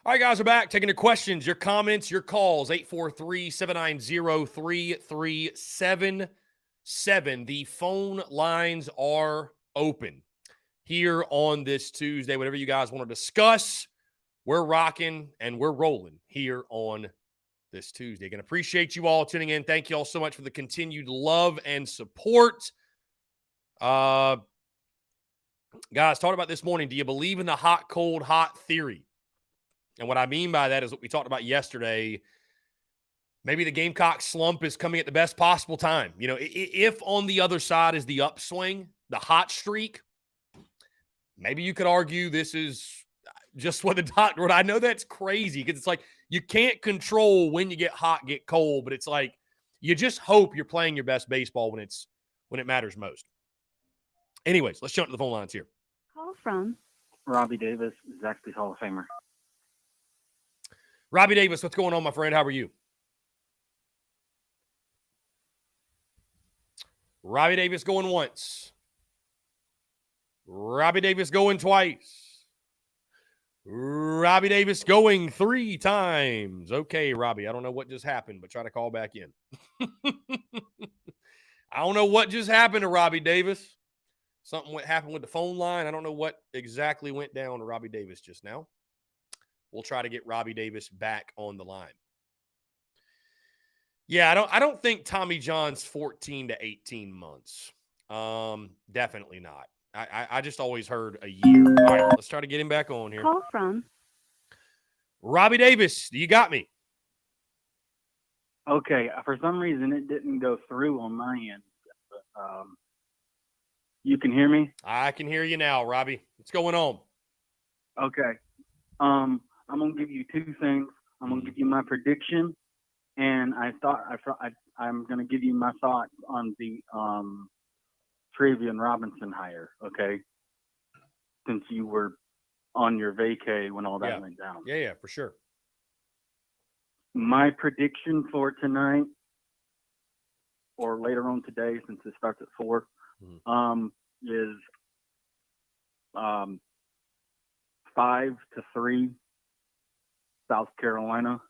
All right, guys, we're back. Taking your questions, your comments, your calls. 843-790-3377. The phone lines are open here on this Tuesday. Whatever you guys want to discuss, we're rocking and we're rolling here on this Tuesday. Again, appreciate you all tuning in. Thank you all so much for the continued love and support. Guys, talked about this morning. Do you believe in the hot, cold, hot theory? And what I mean by that is what we talked about yesterday. Maybe the Gamecock slump is coming at the best possible time. You know, if on the other side is the upswing, the hot streak, maybe you could argue this is just what the doctor wrote. I know that's crazy because it's like you can't control when you get hot, get cold, but it's like you just hope you're playing your best baseball when it matters most. Anyways, let's jump to the phone lines here. Call from Robbie Davis, Zaxby's Hall of Famer. Robbie Davis, what's going on, my friend? How are you? Robbie Davis going once. Robbie Davis going twice. Robbie Davis going 3 times. Okay, Robbie, I don't know what just happened, but try to call back in. I don't know what just happened to Robbie Davis. Something happened with the phone line. I don't know what exactly went down to Robbie Davis just now. We'll try to get Robbie Davis back on the line. Yeah, I don't think Tommy John's 14 to 18 months. Definitely not. I just always heard a year. All right, let's try to get him back on here. Call from Robbie Davis, you got me. Okay, for some reason it didn't go through on my end. You can hear me? I can hear you now, Robbie. What's going on? Okay. I'm gonna give you 2 things. I'm gonna give you my prediction, and I'm gonna give you my thoughts on the Travian Robinson hire. Okay, since you were on your vacay when all that went down. Yeah, for sure. My prediction for tonight, or later on today, since it starts at 4, is 5-3 South Carolina,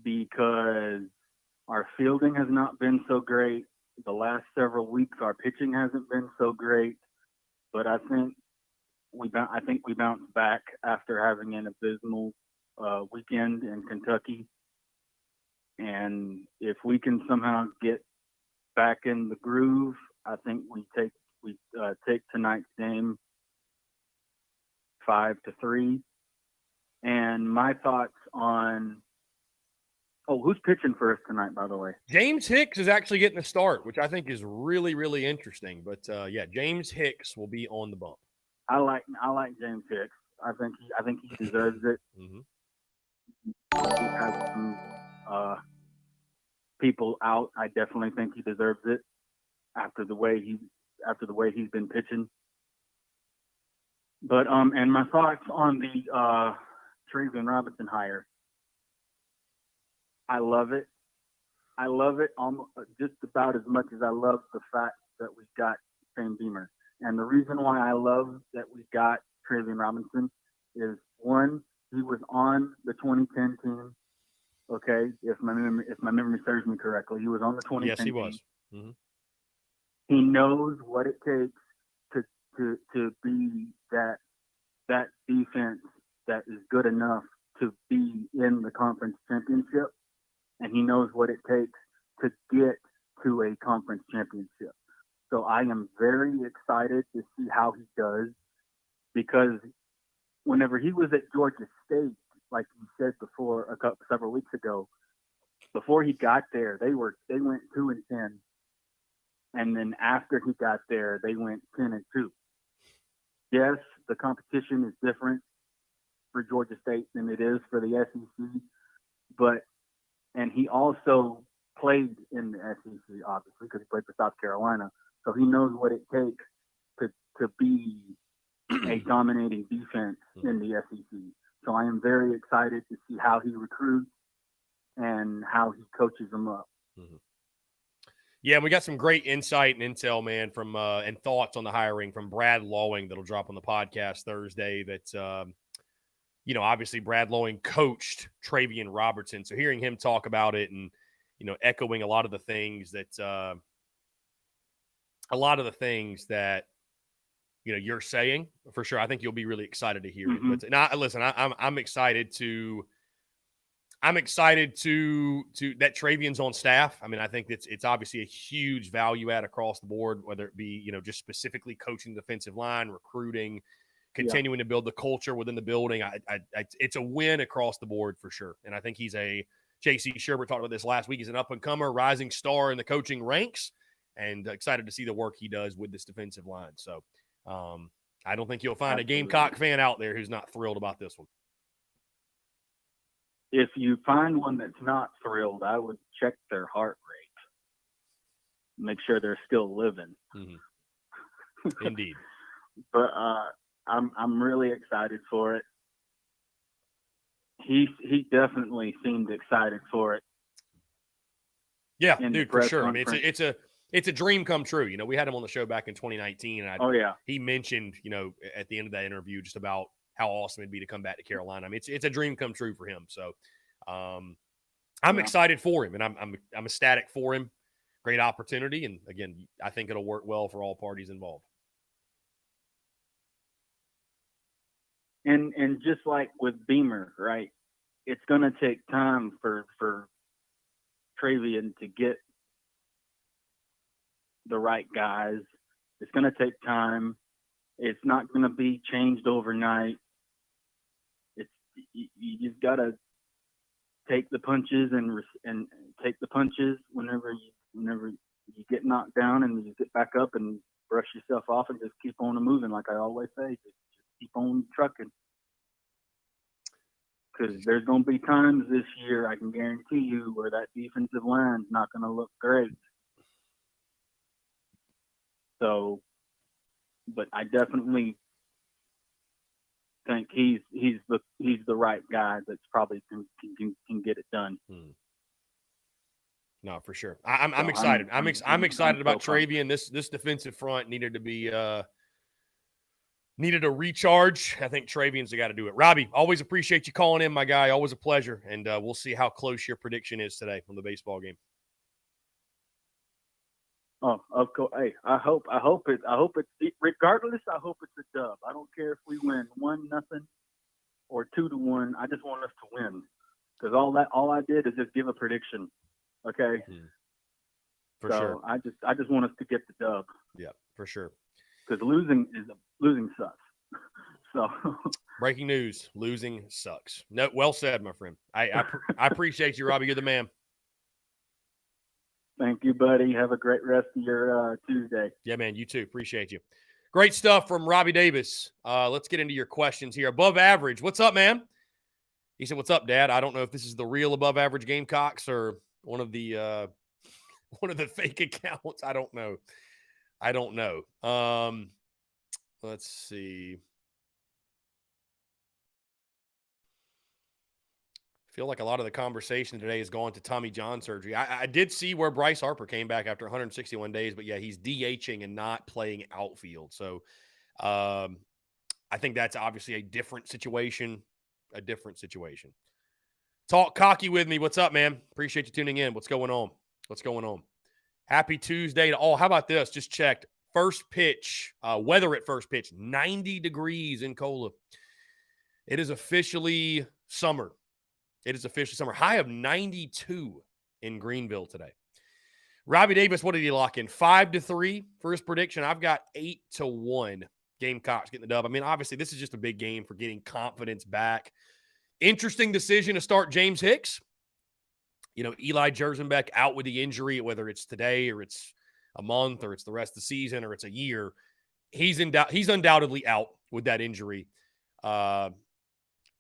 because our fielding has not been so great. The last several weeks, our pitching hasn't been so great, but I think we bounced back after having an abysmal weekend in Kentucky. And if we can somehow get back in the groove, I think we take tonight's game 5-3. And my thoughts on who's pitching for us tonight, by the way? James Hicks is actually getting a start, which I think is really, really interesting. But James Hicks will be on the bump. I like James Hicks. I think he deserves it. He has some people out. I definitely think he deserves it after the way he's been pitching. But and my thoughts on the Travian Robinson hire. I love it. I love it almost just about as much as I love the fact that we got Shane Beamer. And the reason why I love that we got Travian Robinson is, one, he was on the 2010 team. Okay, if my memory serves me correctly, he was on the 2010 Yes, he team. was. He knows what it takes to be that defense that is good enough to be in the conference championship, and he knows what it takes to get to a conference championship. So I am very excited to see how he does, because whenever he was at Georgia State, like you said before, several weeks ago, before he got there, they went 2-10, and then after he got there, they went 10-2. Yes, the competition is different for Georgia State than it is for the SEC, and he also played in the SEC, obviously, because he played for South Carolina, so he knows what it takes to be a dominating defense in the SEC. So I am very excited to see how he recruits and how he coaches them up. Yeah, we got some great insight and intel, man, from and thoughts on the hiring from Brad Lawing that'll drop on the podcast Thursday. That you know, obviously Brad Loewen coached Travian Robertson. So hearing him talk about it and, you know, echoing a lot of the things that you know, you're saying, for sure. I think you'll be really excited to hear it. But now, listen, I'm excited to that Travian's on staff. I mean, I think it's obviously a huge value add across the board, whether it be, you know, just specifically coaching the defensive line, recruiting, continuing to build the culture within the building. It's a win across the board for sure. And I think J.C. Sherbert talked about this last week. He's an up-and-comer, rising star in the coaching ranks, and excited to see the work he does with this defensive line. So I don't think you'll find a Gamecock fan out there who's not thrilled about this one. If you find one that's not thrilled, I would check their heart rate. Make sure they're still living. Mm-hmm. Indeed. But I'm really excited for it. He definitely seemed excited for it. Yeah, dude, for sure. I mean, it's a dream come true. You know, we had him on the show back in 2019, and he mentioned, you know, at the end of that interview just about how awesome it'd be to come back to Carolina. I mean, it's a dream come true for him. So I'm excited for him, and I'm ecstatic for him. Great opportunity, and again, I think it'll work well for all parties involved. And just like with Beamer, right? It's going to take time for Travian to get the right guys. It's going to take time. It's not going to be changed overnight. You just got to take the punches and take the punches whenever you get knocked down, and you get back up and brush yourself off and just keep on moving. Like I always say, just keep on trucking. Because there's going to be times this year, I can guarantee you, where that defensive line's not going to look great. So, but I definitely think he's the right guy that's probably can get it done. No, for sure. I'm excited. I'm excited about Travian. This defensive front needed a recharge. I think Travian's the guy to do it. Robbie, always appreciate you calling in, my guy. Always a pleasure. And we'll see how close your prediction is today on the baseball game. Oh, of course. Hey, I hope it's regardless. I hope it's a dub. I don't care if we win 1-0 or 2-1. I just want us to win, because all I did is just give a prediction. Okay. For sure. I just want us to get the dub. Yeah, for sure. Because losing sucks. So breaking news: losing sucks. No, well said, my friend. I appreciate you, Robbie. You're the man. Thank you, buddy. Have a great rest of your Tuesday. Yeah, man. You too. Appreciate you. Great stuff from Robbie Davis. Let's get into your questions here. Above average. What's up, man? He said, "What's up, Dad? I don't know if this is the real above average Gamecocks or one of the fake accounts. I don't know. Let's see. I feel like a lot of the conversation today has gone to Tommy John surgery. I did see where Bryce Harper came back after 161 days, but yeah, he's DHing and not playing outfield. So I think that's obviously a different situation. Talk cocky with me. What's up, man? Appreciate you tuning in. What's going on? Happy Tuesday to all. How about this? Just checked. First pitch, weather at first pitch, 90 degrees in Cola. It is officially summer. High of 92 in Greenville today. Robbie Davis, what did he lock in? 5-3 for his prediction. I've got 8-1 Gamecocks getting the dub. I mean, obviously, this is just a big game for getting confidence back. Interesting decision to start James Hicks. You know, Eli Jersenbeck out with the injury, whether it's today or it's a month or it's the rest of the season or it's a year. He's undoubtedly out with that injury. I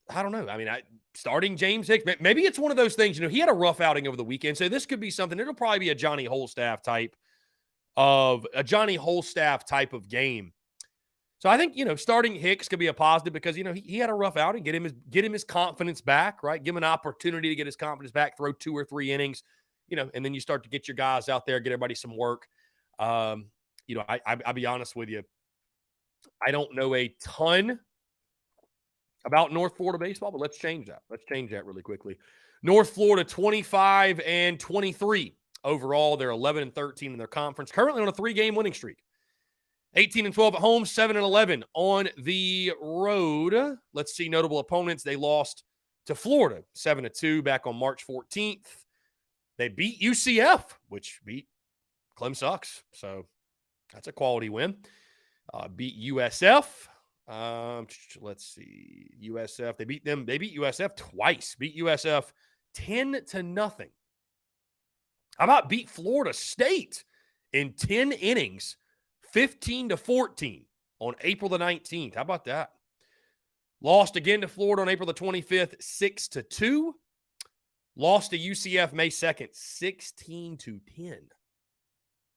don't know. I mean, starting James Hicks, maybe it's one of those things, you know, he had a rough outing over the weekend, so this could be something. It'll probably be a Johnny Holstaff type of game. So I think, you know, starting Hicks could be a positive because, you know, he had a rough outing, get him his confidence back, right? Give him an opportunity to get his confidence back, throw 2 or 3 innings, you know, and then you start to get your guys out there, get everybody some work. You know, I'll be honest with you. I don't know a ton about North Florida baseball, but let's change that. Let's change that really quickly. North Florida 25-23 overall. They're 11-13 in their conference. Currently on a 3-game winning streak. 18-12 at home, 7-11 on the road. Let's see notable opponents. They lost to Florida 7-2 back on March 14th. They beat UCF, which beat Clem sucks. So that's a quality win. Beat USF. Let's see. USF. They beat USF twice. Beat USF 10-0. How about beat Florida State in 10 innings, 15-14 on April the 19th? How about that? Lost again to Florida on April the 25th, 6-2. Lost to UCF May 2nd, 16-10,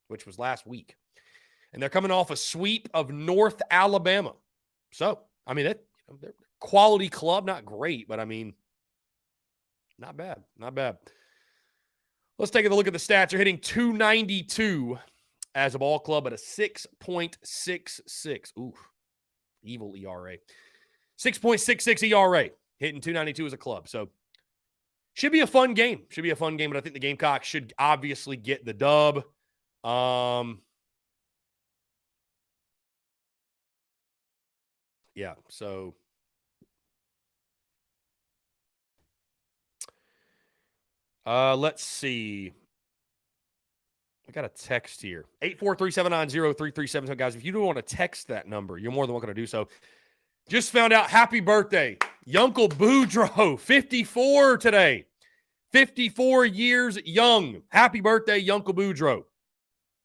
which was last week. And they're coming off a sweep of North Alabama. So, I mean, they're quality club, not great, but I mean, not bad. Not bad. Let's take a look at the stats. They're hitting .292 as a ball club at a 6.66. Ooh, evil ERA. 6.66 ERA, hitting .292 as a club. So, should be a fun game. But I think the Gamecocks should obviously get the dub. Yeah, so let's see. I got a text here. 843-790-3377. Guys, if you do want to text that number, you're more than welcome to do so. Just found out, happy birthday, Yunkel Boudreaux, 54 today. 54 years young. Happy birthday, Yunkel Boudreaux.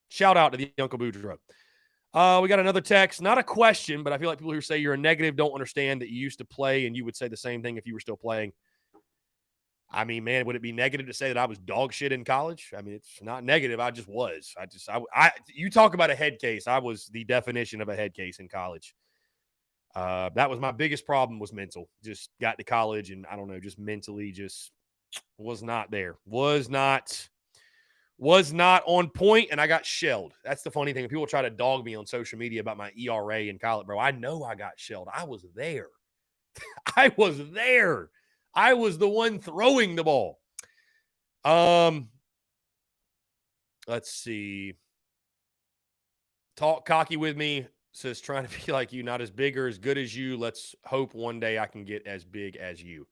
Shout out to the Yunkel Boudreaux. We got another text. Not a question, but I feel like people who say you're a negative don't understand that you used to play, and you would say the same thing if you were still playing. I mean, man, would it be negative to say that I was dog shit in college? I mean, it's not negative. I just was. You talk about a head case. I was the definition of a head case in college. That was my biggest problem, was mental. Just got to college and I don't know, just mentally just was not there. Was not on point, and I got shelled. That's the funny thing. People try to dog me on social media about my ERA in college, bro. I know I got shelled. I was there. I was there. I was the one throwing the ball. Let's see. Talk cocky with me. Says trying to be like you, not as big or as good as you. Let's hope one day I can get as big as you.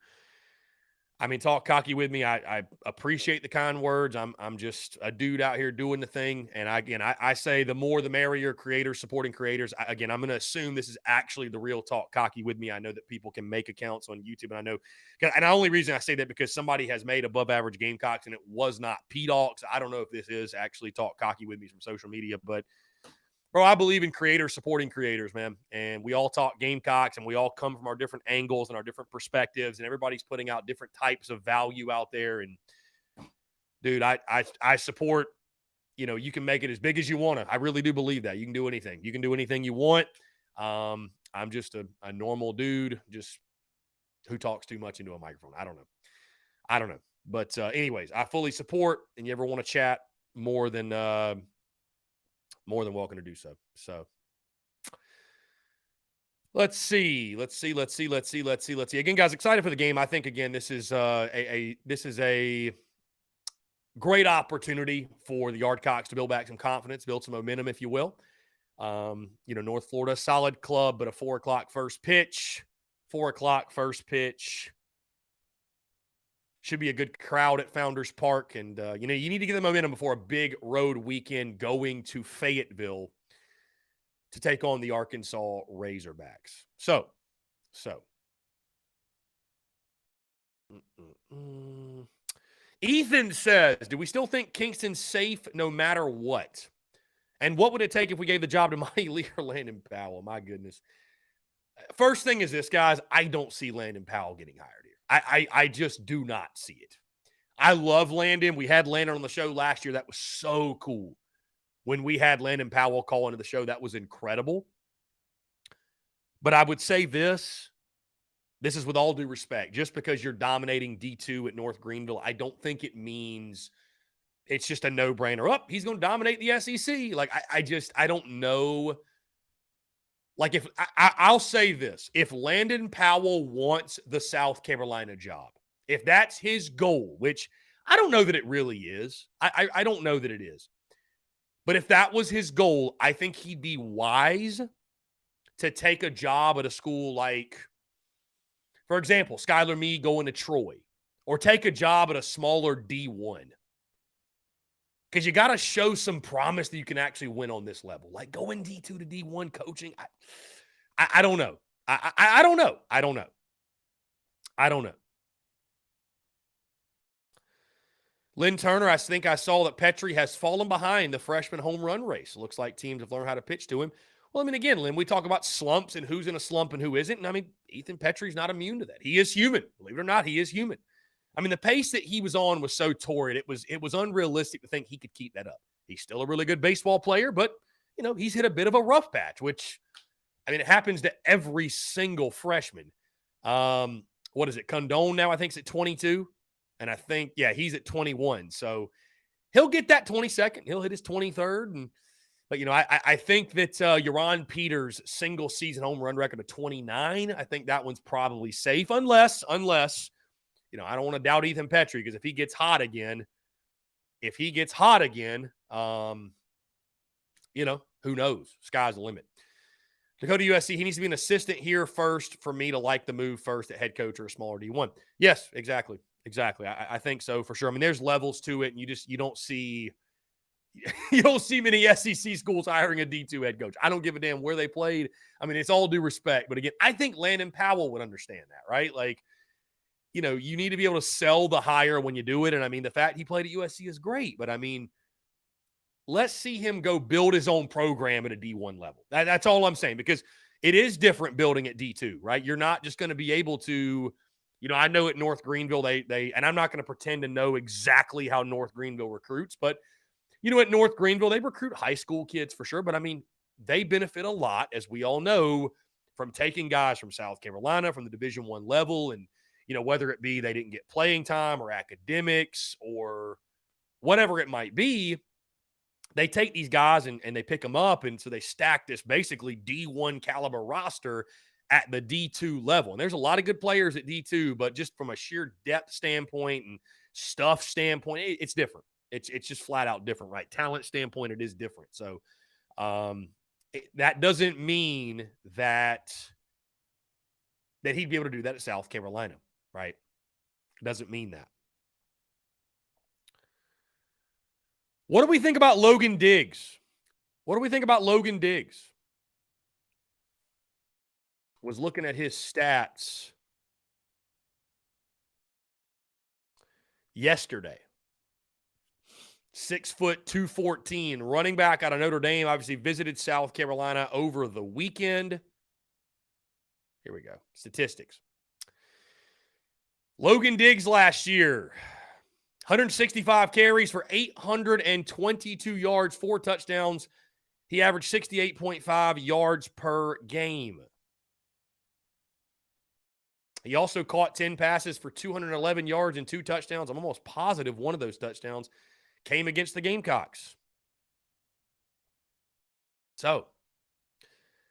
I mean, talk cocky with me. I appreciate the kind words. I'm just a dude out here doing the thing. And I say the more the merrier. Creators supporting creators. I'm going to assume this is actually the real talk cocky with me. I know that people can make accounts on YouTube, and I know, and the only reason I say that because somebody has made above average Gamecocks and it was not P-Dogs. I don't know if this is actually talk cocky with me from social media, but bro, I believe in creators supporting creators, man. And we all talk Gamecocks, and we all come from our different angles and our different perspectives, and everybody's putting out different types of value out there. And dude, I support, you can make it as big as you want to. I really do believe that. You can do anything. You can do anything you want. I'm just a normal dude, just who talks too much into a microphone. I don't know. But anyways, I fully support, and you ever want to chat, more than welcome to do so. So let's see. Again, guys, excited for the game. I think again, this is a great opportunity for the Yardcocks to build back some confidence, build some momentum, if you will. North Florida, solid club, but a 4:00 first pitch. 4:00 first pitch. Should be a good crowd at Founders Park. And, you need to get the momentum before a big road weekend going to Fayetteville to take on the Arkansas Razorbacks. So. Ethan says, do we still think Kingston's safe no matter what? And what would it take if we gave the job to Monty Lee or Landon Powell? My goodness. First thing is this, guys. I don't see Landon Powell getting hired here. I just do not see it. I love Landon. We had Landon on the show last year. That was so cool. When we had Landon Powell call into the show, that was incredible. But I would say this is with all due respect. Just because you're dominating D2 at North Greenville, I don't think it means it's just a no-brainer. He's going to dominate the SEC. Like, I don't know Like if I'll say this, if Landon Powell wants the South Carolina job, if that's his goal, which I don't know that it really is. I don't know that it is. But if that was his goal, I think he'd be wise to take a job at a school like, for example, Skylar Meade going to Troy, or take a job at a smaller D1. Because you got to show some promise that you can actually win on this level. Like going D2 to D1 coaching, I don't know. I don't know. I don't know. I don't know. Lynn Turner, I think I saw that Petrie has fallen behind the freshman home run race. Looks like teams have learned how to pitch to him. Well, I mean, again, Lynn, we talk about slumps and who's in a slump and who isn't. And I mean, Ethan Petrie's not immune to that. He is human. Believe it or not, he is human. I mean, the pace that he was on was so torrid. It was unrealistic to think he could keep that up. He's still a really good baseball player, but, you know, he's hit a bit of a rough patch, which, I mean, it happens to every single freshman. What is it? Condon now, I think, is at 22. And I think, yeah, he's at 21. So he'll get that 22nd. He'll hit his 23rd. But, you know, I think that Uran Peters' single season home run record of 29, I think that one's probably safe unless, you know, I don't want to doubt Ethan Petrie, because if he gets hot again, you know, who knows? Sky's the limit. Dakota USC, he needs to be an assistant here first for me to like the move first at head coach or a smaller D1. Yes, exactly. Exactly. I think so for sure. I mean, there's levels to it, and you don't see many SEC schools hiring a D2 head coach. I don't give a damn where they played. I mean, it's all due respect. But again, I think Landon Powell would understand that, right? Like, you know, you need to be able to sell the hire when you do it. And I mean, the fact he played at USC is great, but I mean, let's see him go build his own program at a D1 level. That's all I'm saying, because it is different building at D2, right? You're not just going to be able to, you know, I know at North Greenville, they and I'm not going to pretend to know exactly how North Greenville recruits, but, you know, at North Greenville, they recruit high school kids for sure. But I mean, they benefit a lot, as we all know, from taking guys from South Carolina, from the Division I level. And, you know, whether it be they didn't get playing time or academics or whatever it might be, they take these guys and they pick them up. And so they stack this basically D1 caliber roster at the D2 level. And there's a lot of good players at D2, but just from a sheer depth standpoint and stuff standpoint, it's different. It's just flat out different, right? Talent standpoint, it is different. So that doesn't mean that he'd be able to do that at South Carolina, right? It doesn't mean that. What do we think about Logan Diggs? Was looking at his stats yesterday. 6 foot 214, running back out of Notre Dame. Obviously visited South Carolina over the weekend. Here we go. Statistics. Logan Diggs last year, 165 carries for 822 yards, 4 touchdowns. He averaged 68.5 yards per game. He also caught 10 passes for 211 yards and 2 touchdowns. I'm almost positive one of those touchdowns came against the Gamecocks. So,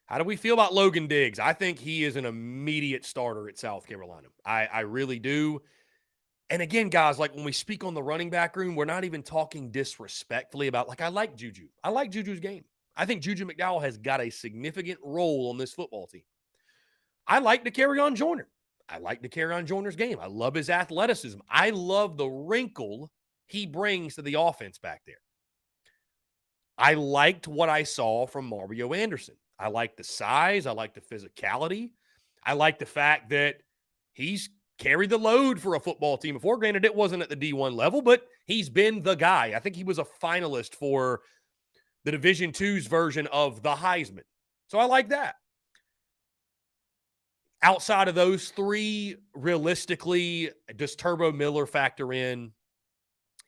how do we feel about Logan Diggs? I think he is an immediate starter at South Carolina. I really do. And again, guys, like when we speak on the running back room, we're not even talking disrespectfully about, like, I like Juju. I like Juju's game. I think Juju McDowell has got a significant role on this football team. I like Dakereon Joyner. I like Dakereon Joyner's game. I love his athleticism. I love the wrinkle he brings to the offense back there. I liked what I saw from Mario Anderson. I like the size. I like the physicality. I like the fact that he's carried the load for a football team before. Granted, it wasn't at the D1 level, but he's been the guy. I think he was a finalist for the Division II's version of the Heisman. So I like that. Outside of those three, realistically, does Turbo Miller factor in,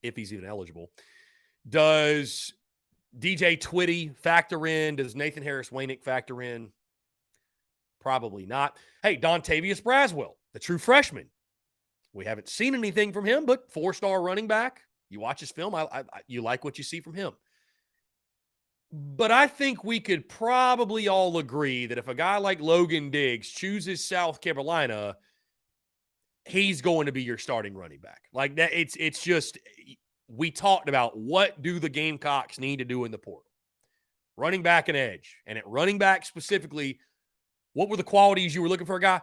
if he's even eligible? Does DJ Twitty factor in? Does Nathan Harris-Wainick factor in? Probably not. Hey, Dontavius Braswell, the true freshman. We haven't seen anything from him, but 4-star running back. You watch his film, you like what you see from him. But I think we could probably all agree that if a guy like Logan Diggs chooses South Carolina, he's going to be your starting running back. Like that, it's just, we talked about what do the Gamecocks need to do in the portal. Running back and edge. And at running back specifically, what were the qualities you were looking for a guy?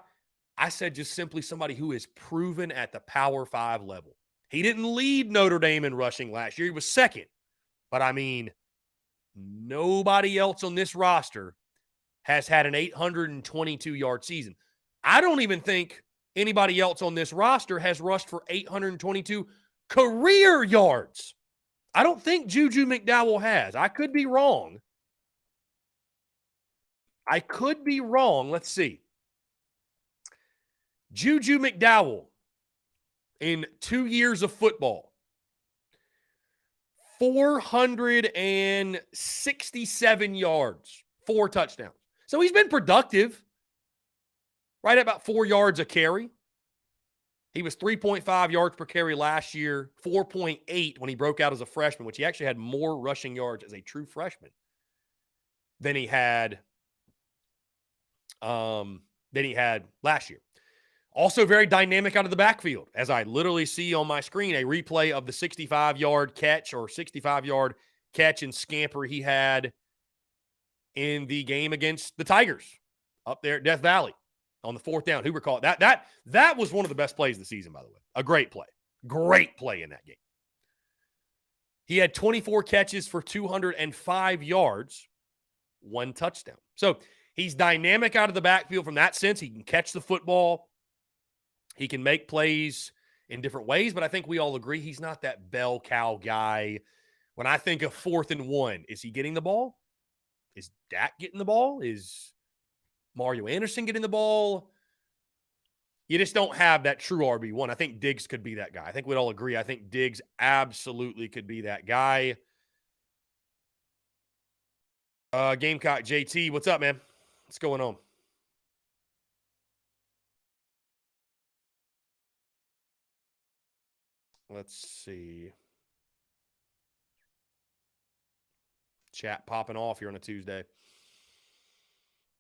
I said just simply somebody who is proven at the Power 5 level. He didn't lead Notre Dame in rushing last year. He was second. But I mean, nobody else on this roster has had an 822-yard season. I don't even think anybody else on this roster has rushed for 822 career yards. I don't think Juju McDowell has. I could be wrong. Let's see. Juju McDowell in 2 years of football, 467 yards, 4 touchdowns. So he's been productive, right at about 4 yards a carry. He was 3.5 yards per carry last year, 4.8 when he broke out as a freshman, which he actually had more rushing yards as a true freshman than he had last year. Also very dynamic out of the backfield, as I literally see on my screen a replay of the 65-yard catch or 65-yard catch and scamper he had in the game against the Tigers up there at Death Valley on the 4th down. Who recall that? That was one of the best plays of the season, by the way. A great play. Great play in that game. He had 24 catches for 205 yards, 1 touchdown. So he's dynamic out of the backfield from that sense. He can catch the football. He can make plays in different ways, but I think we all agree he's not that bell cow guy. When I think of 4th and 1, is he getting the ball? Is Dak getting the ball? Is Mario Anderson getting the ball? You just don't have that true RB1. I think Diggs could be that guy. I think we'd all agree. I think Diggs absolutely could be that guy. Gamecock JT, what's up, man? What's going on? Let's see. Chat popping off here on a Tuesday.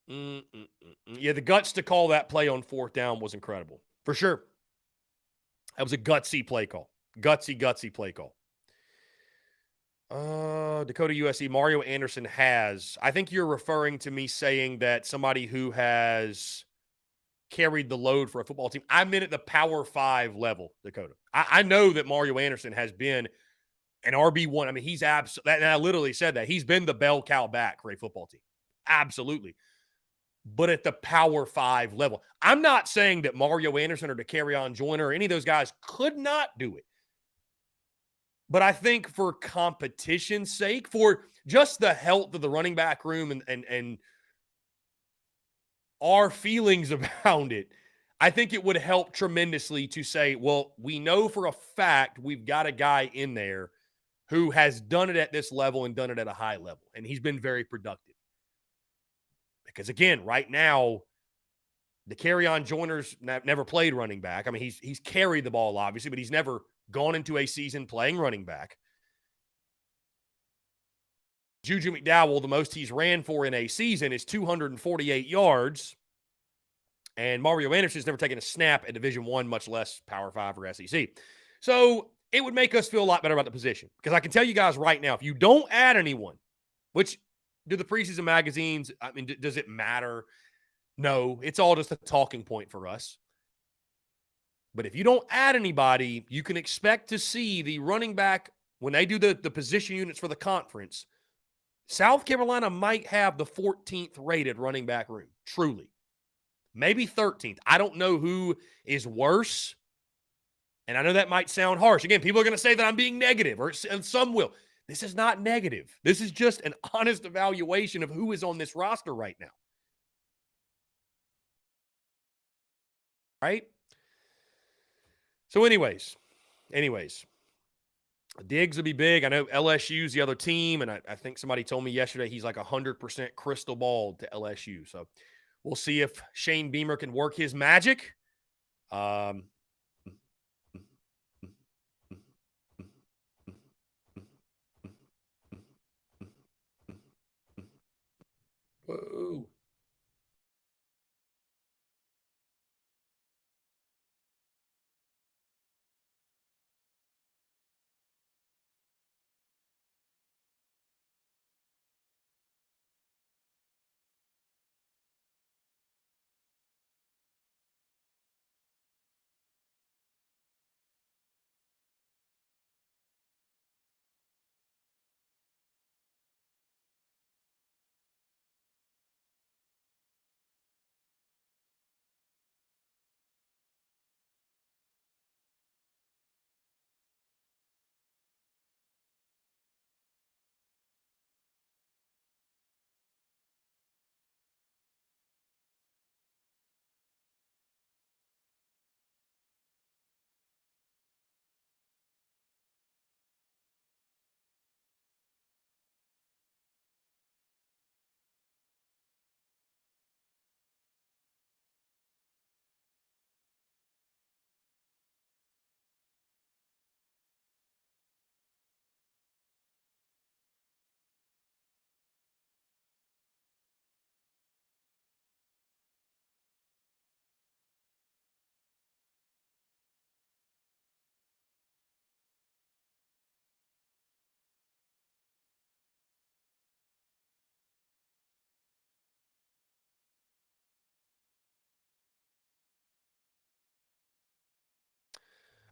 Yeah, the guts to call that play on 4th down was incredible. For sure. That was a gutsy play call. Gutsy play call. Dakota USC, Mario Anderson has. I think you're referring to me saying that somebody who has carried the load for a football team. I meant at the Power 5 level, Dakota. I know that Mario Anderson has been an RB1. I mean, he's absolutely, and I literally said that. He's been the bell cow back for a football team. Absolutely. But at the Power 5 level. I'm not saying that Mario Anderson or Dakereon Joyner or any of those guys could not do it. But I think for competition's sake, for just the health of the running back room and our feelings around it, I think it would help tremendously to say, well, we know for a fact we've got a guy in there who has done it at this level and done it at a high level. And he's been very productive. Because, again, right now, Dakereon Joyner's never played running back. I mean, he's carried the ball, obviously, but he's never gone into a season playing running back. Juju McDowell, the most he's ran for in a season is 248 yards. And Mario Anderson's never taken a snap at Division I, much less Power 5 or SEC. So it would make us feel a lot better about the position. Because I can tell you guys right now, if you don't add anyone, which do the preseason magazines, I mean, does it matter? No, it's all just a talking point for us. But if you don't add anybody, you can expect to see the running back, when they do the position units for the conference, South Carolina might have the 14th rated running back room, truly. Maybe 13th. I don't know who is worse. And I know that might sound harsh. Again, people are going to say that I'm being negative, and some will. This is not negative. This is just an honest evaluation of who is on this roster right now. Right? So anyways, Diggs will be big. I know LSU's the other team, and I think somebody told me yesterday he's like 100% crystal ball to LSU. So we'll see if Shane Beamer can work his magic.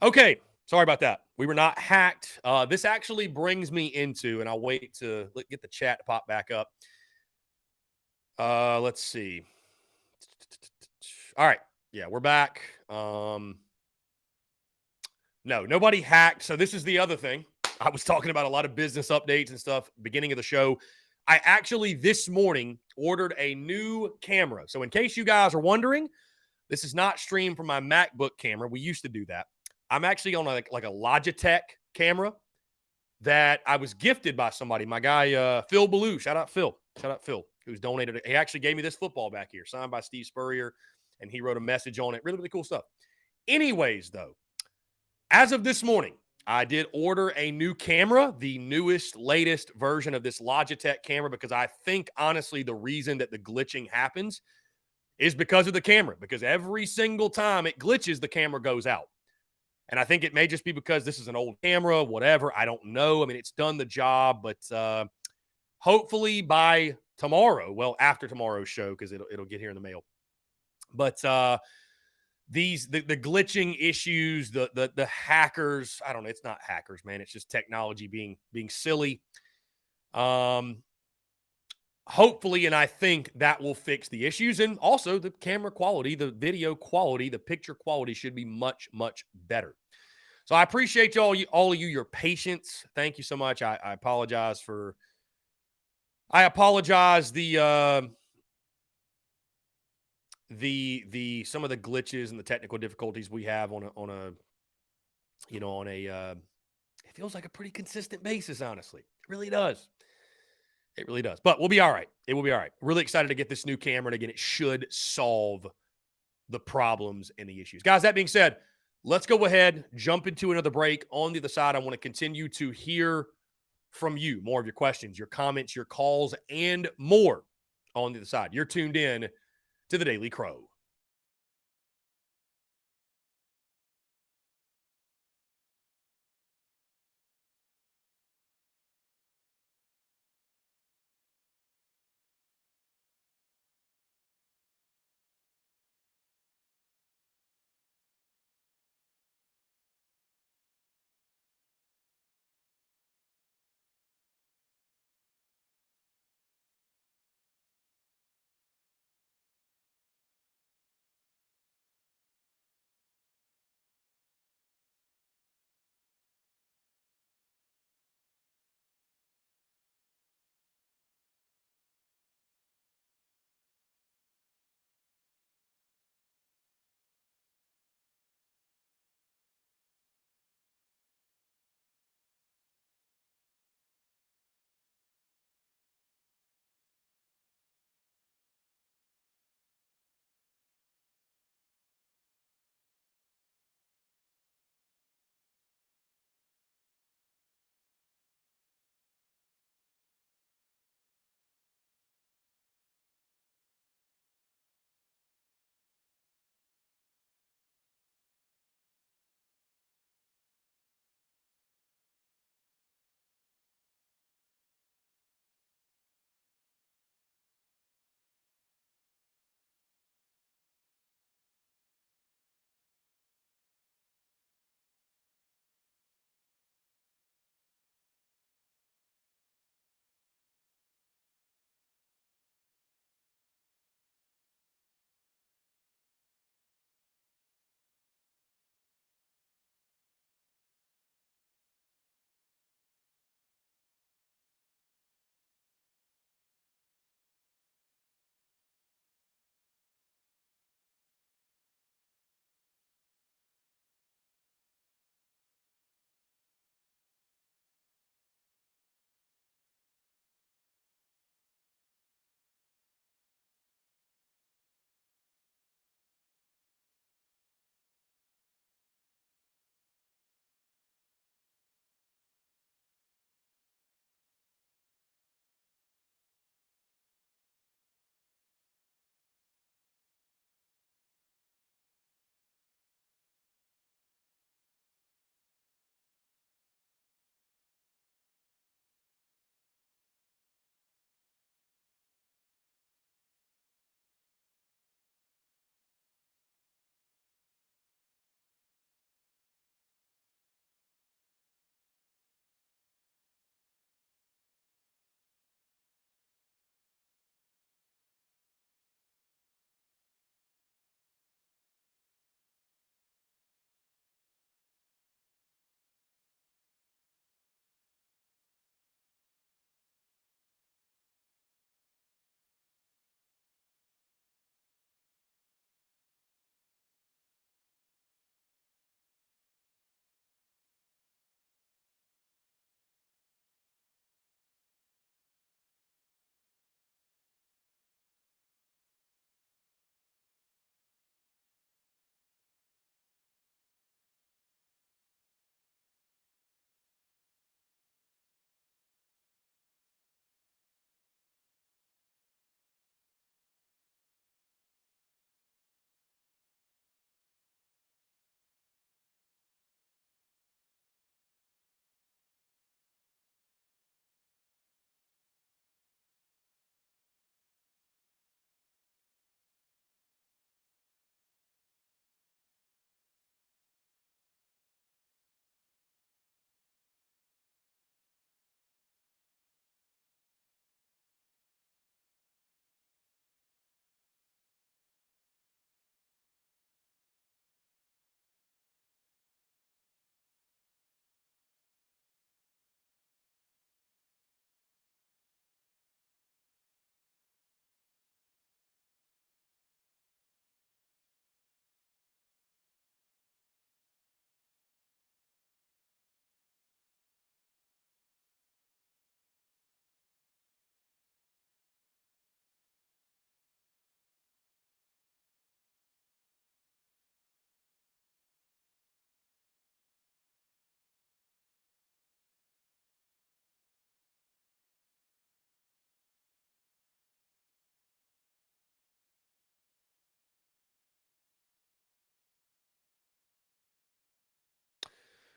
Okay, sorry about that. We were not hacked. This actually brings me into, and I'll wait to get the chat to pop back up. Let's see. All right. Yeah, we're back. No, nobody hacked. So this is the other thing. I was talking about a lot of business updates and stuff beginning of the show. I actually this morning ordered a new camera. So in case you guys are wondering, this is not streamed from my MacBook camera. We used to do that. I'm actually on like a Logitech camera that I was gifted by somebody. My guy, Phil Ballou. Shout out Phil, who's donated it. He actually gave me this football back here, signed by Steve Spurrier, and he wrote a message on it. Really, really cool stuff. Anyways, though, as of this morning, I did order a new camera, the newest, latest version of this Logitech camera, because I think, honestly, the reason that the glitching happens is because of the camera, because every single time it glitches, the camera goes out. And I think it may just be because this is an old camera, whatever. I don't know. I mean, it's done the job, but hopefully by tomorrow, well, after tomorrow's show, because it'll get here in the mail. But the glitching issues, the hackers, I don't know. It's not hackers, man. It's just technology being silly. Hopefully, and I think that will fix the issues. And also the camera quality, the video quality, the picture quality should be much, much better. So I appreciate all of you, your patience. Thank you so much. I apologize for the some of the glitches and the technical difficulties we have on a it feels like a pretty consistent basis, honestly. It really does. It really does. But we'll be all right. It will be all right. Really excited to get this new camera. And again, it should solve the problems and the issues. Guys, that being said, let's go ahead, jump into another break. On the other side, I want to continue to hear from you, more of your questions, your comments, your calls, and more on the other side. You're tuned in to the Daily Crow.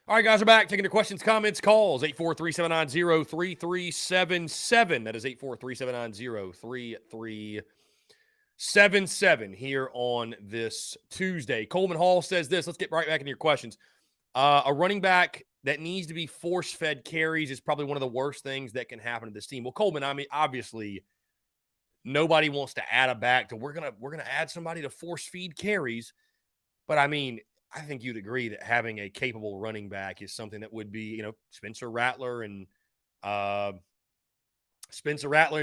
All right, guys, we're back. Taking your questions, comments, calls. 843-790-3377. That is 843-790-3377 here on this Tuesday. Coleman Hall says this. Let's get right back into your questions. A running back that needs to be force-fed carries is probably one of the worst things that can happen to this team. Well, Coleman, I mean, obviously, nobody wants to add a back to we're gonna add somebody to force-feed carries. But, I mean, I think you'd agree that having a capable running back is something that would be, Spencer Rattler and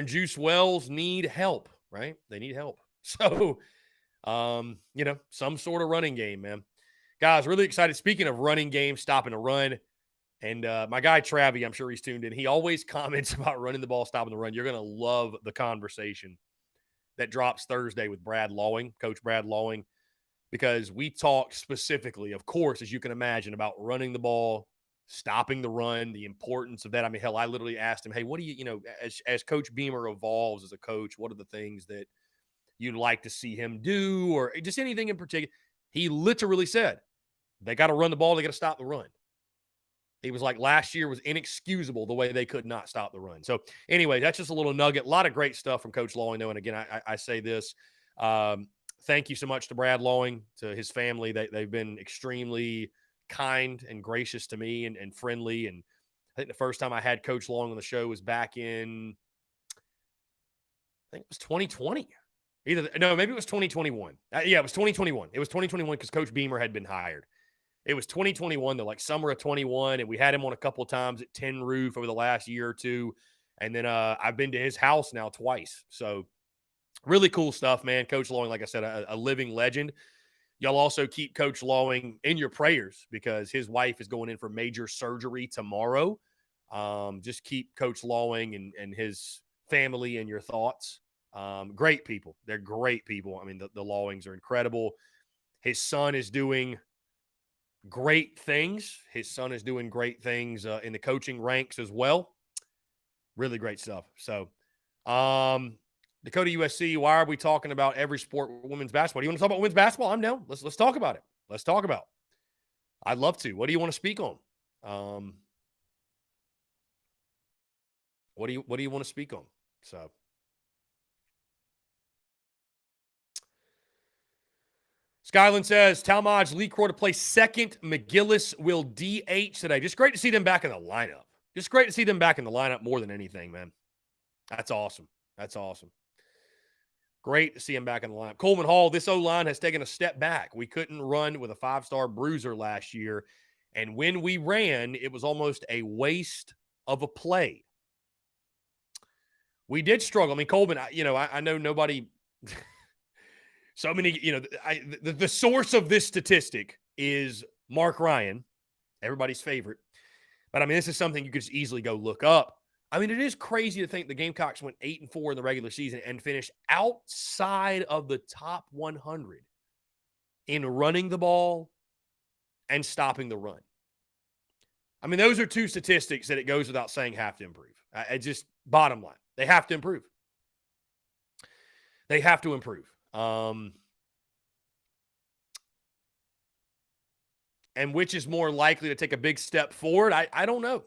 Juice Wells need help, right? They need help. So, some sort of running game, man. Guys, really excited. Speaking of running game, stopping a run, and my guy Travie, I'm sure he's tuned in. He always comments about running the ball, stopping the run. You're going to love the conversation that drops Thursday with Brad Lawing, Coach Brad Lawing, because we talked specifically, of course, as you can imagine, about running the ball, stopping the run, the importance of that. I mean, hell, I literally asked him, hey, what do you, as Coach Beamer evolves as a coach, what are the things that you'd like to see him do or just anything in particular? He literally said, they got to run the ball, they got to stop the run. He was like, last year was inexcusable the way they could not stop the run. So anyway, that's just a little nugget. A lot of great stuff from Coach Lawing, though. And again, I say this, thank you so much to Brad Lawing, to his family. They've been extremely kind and gracious to me and friendly. And I think the first time I had Coach Lawing on the show was back in, I think it was 2020. Maybe it was 2021. Yeah, it was 2021. It was 2021 because Coach Beamer had been hired. It was 2021, though, like summer of 21, and we had him on a couple of times at Tin Roof over the last year or two. And then I've been to his house now twice. So really cool stuff, man. Coach Lawing, like I said, a living legend. Y'all also keep Coach Lawing in your prayers because his wife is going in for major surgery tomorrow. Just keep Coach Lawing and his family in your thoughts. Great people. They're great people. I mean, the Lawings are incredible. His son is doing great things. His son is doing great things in the coaching ranks as well. Really great stuff. So, Dakota USC, why are we talking about every sport with women's basketball? Do you want to talk about women's basketball? I'm down. Let's talk about it. Let's talk about it. I'd love to. What do you want to speak on? What do you want to speak on? So Skyland says, Talmadge, Lee Croy to play second. McGillis will DH today. Just great to see them back in the lineup. Just great to see them back in the lineup more than anything, man. That's awesome. That's awesome. Great to see him back in the lineup. Coleman Hall, this O-line has taken a step back. We couldn't run with a five-star bruiser last year. And when we ran, it was almost a waste of a play. We did struggle. I mean, Coleman, I know nobody – so many, the source of this statistic is Mark Ryan, everybody's favorite. But, I mean, this is something you could just easily go look up. I mean, it is crazy to think the Gamecocks went 8-4 in the regular season and finished outside of the top 100 in running the ball and stopping the run. I mean, those are two statistics that it goes without saying have to improve. It's just bottom line. They have to improve. They have to improve. And which is more likely to take a big step forward? I don't know.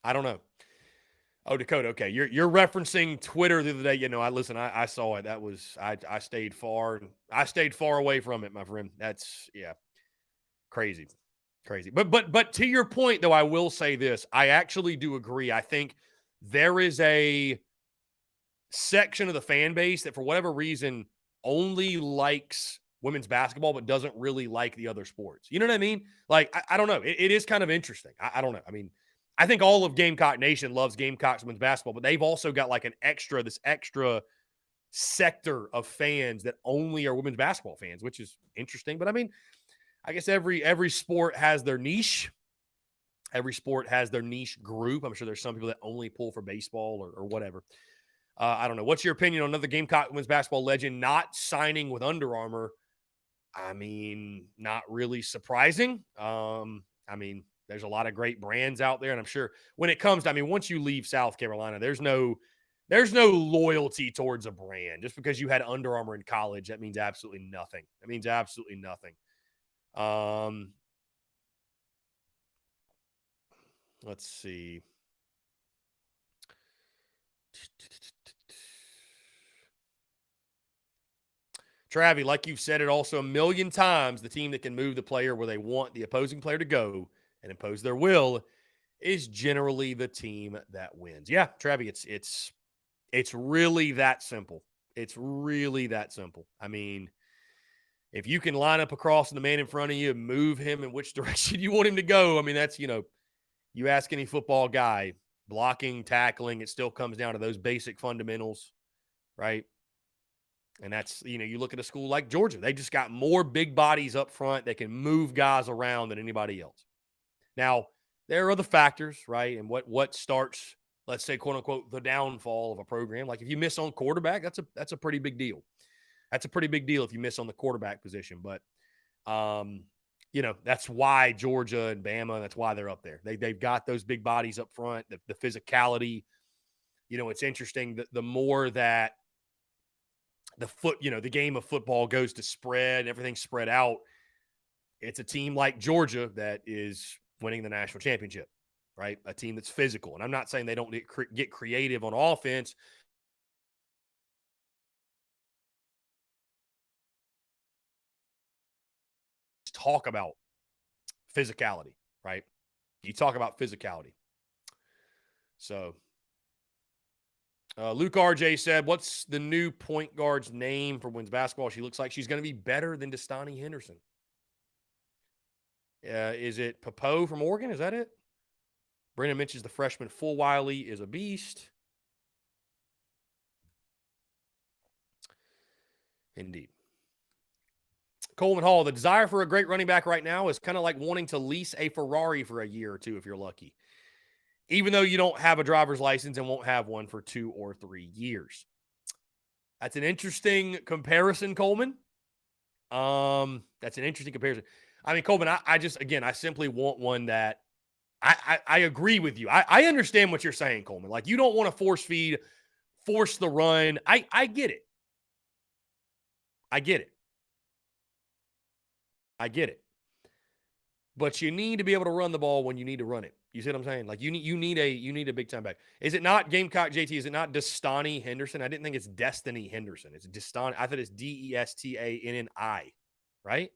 I don't know. Oh, Dakota. Okay. You're referencing Twitter the other day. I saw it. That was, I stayed far away from it, my friend. That's crazy. But to your point though, I will say this. I actually do agree. I think there is a section of the fan base that for whatever reason only likes women's basketball, but doesn't really like the other sports. You know what I mean? Like, I don't know. It is kind of interesting. I don't know. I mean, I think all of Gamecock Nation loves Gamecocks women's basketball, but they've also got like this extra sector of fans that only are women's basketball fans, which is interesting. But I mean, I guess every sport has their niche. Every sport has their niche group. I'm sure there's some people that only pull for baseball or whatever. I don't know. What's your opinion on another Gamecock women's basketball legend not signing with Under Armour? I mean, not really surprising. I mean, there's a lot of great brands out there, and I'm sure when it comes to, I mean, once you leave South Carolina, there's no loyalty towards a brand. Just because you had Under Armour in college, that means absolutely nothing. It means absolutely nothing. Let's see. Travi, like you've said it also a million times, the team that can move the player where they want the opposing player to go and impose their will is generally the team that wins. Yeah, Travi, it's really that simple. It's really that simple. I mean, if you can line up across the man in front of you and move him in which direction you want him to go, I mean, that's, you ask any football guy, blocking, tackling, it still comes down to those basic fundamentals, right? And that's, you look at a school like Georgia, they just got more big bodies up front that can move guys around than anybody else. Now, there are other factors, right? And what starts, let's say, quote unquote, the downfall of a program. Like if you miss on quarterback, that's a pretty big deal. That's a pretty big deal if you miss on the quarterback position. But, that's why Georgia and Bama, that's why they're up there. They've got those big bodies up front, the physicality. It's interesting that the more that the game of football goes to spread, everything's spread out. It's a team like Georgia that is winning the national championship, right? A team that's physical. And I'm not saying they don't get creative on offense. Talk about physicality, right? You talk about physicality. So Luke RJ said, what's the new point guard's name for women's basketball? She looks like she's going to be better than Destani Henderson. Is it Popo from Oregon? Is that it? Brendan mentions the freshman Full Wiley is a beast. Indeed. Coleman Hall, the desire for a great running back right now is kind of like wanting to lease a Ferrari for a year or two if you're lucky, even though you don't have a driver's license and won't have one for 2 or 3 years. That's an interesting comparison, Coleman. That's an interesting comparison. I mean, Coleman, I simply want one that I agree with you. I understand what you're saying, Coleman. Like, you don't want to force feed, force the run. I get it. I get it. I get it. But you need to be able to run the ball when you need to run it. You see what I'm saying? Like, you need a big time back. Is it not Gamecock JT? Is it not Destani Henderson? I didn't think it's Destiny Henderson. It's Destani. I thought it's Destanni, right?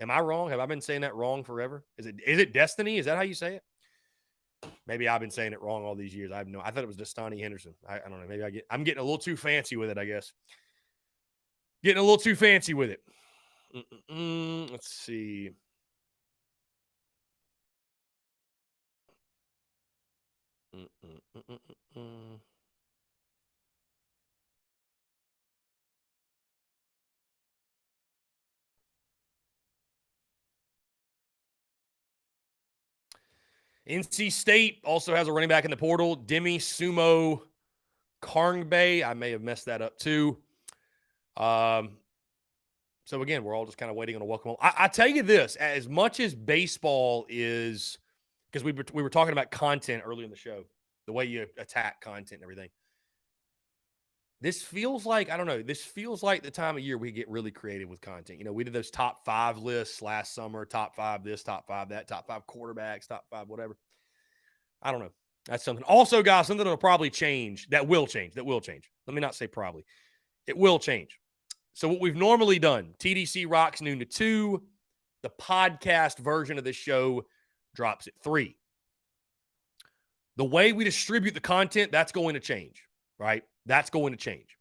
Am I wrong? Have I been saying that wrong forever? Is it Destiny? Is that how you say it? Maybe I've been saying it wrong all these years. I thought it was Destani Henderson. I don't know. Maybe I'm getting a little too fancy with it, I guess. Getting a little too fancy with it. Let's see. NC State also has a running back in the portal, Demi Sumo Karngbe. I may have messed that up too. So again, we're all just kind of waiting on a welcome home. I tell you this, as much as baseball is, because we were talking about content earlier in the show, the way you attack content and everything. This feels like, I don't know, this feels like the time of year we get really creative with content. We did those top 5 lists last summer, top 5 this, top 5 that, top 5 quarterbacks, top 5 whatever. I don't know. That's something. Also, guys, something that'll probably change, that will change. Let me not say probably. It will change. So what we've normally done, TDC rocks noon to 2. The podcast version of this show drops at 3. The way we distribute the content, that's going to change, right? That's going to change.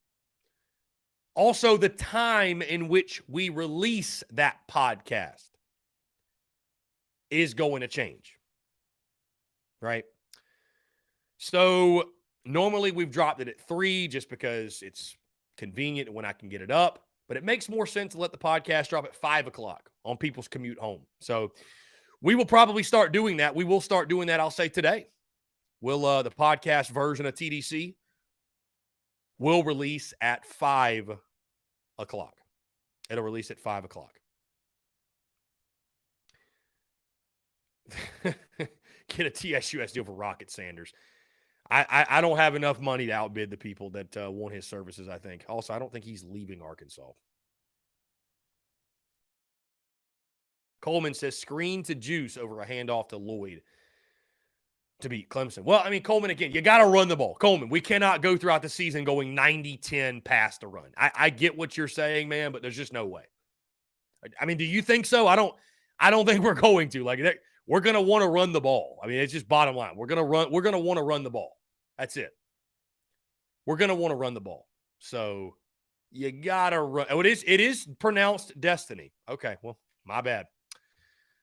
Also, the time in which we release that podcast is going to change, right? So normally we've dropped it at 3 just because it's convenient when I can get it up, but it makes more sense to let the podcast drop at 5 o'clock on people's commute home. So we will probably start doing that. We will start doing that, I'll say today. The podcast version of TDC will release at 5 o'clock. It'll release at 5 o'clock. Get a TSUS deal for Rocket Sanders. I don't have enough money to outbid the people that want his services, I think. Also, I don't think he's leaving Arkansas. Coleman says screen to Juice over a handoff to Lloyd. to beat Clemson. Well, I mean, Coleman, again, you got to run the ball. Coleman, we cannot go throughout the season going 90-10 pass to run. I get what you're saying, man, but there's just no way. I mean, do you think so? I don't think we're going to. Like, we're going to want to run the ball. I mean, it's just bottom line. We're going to want to run the ball. That's it. We're going to want to run the ball. So you got to run. Oh, it is pronounced destiny. Okay, well, my bad.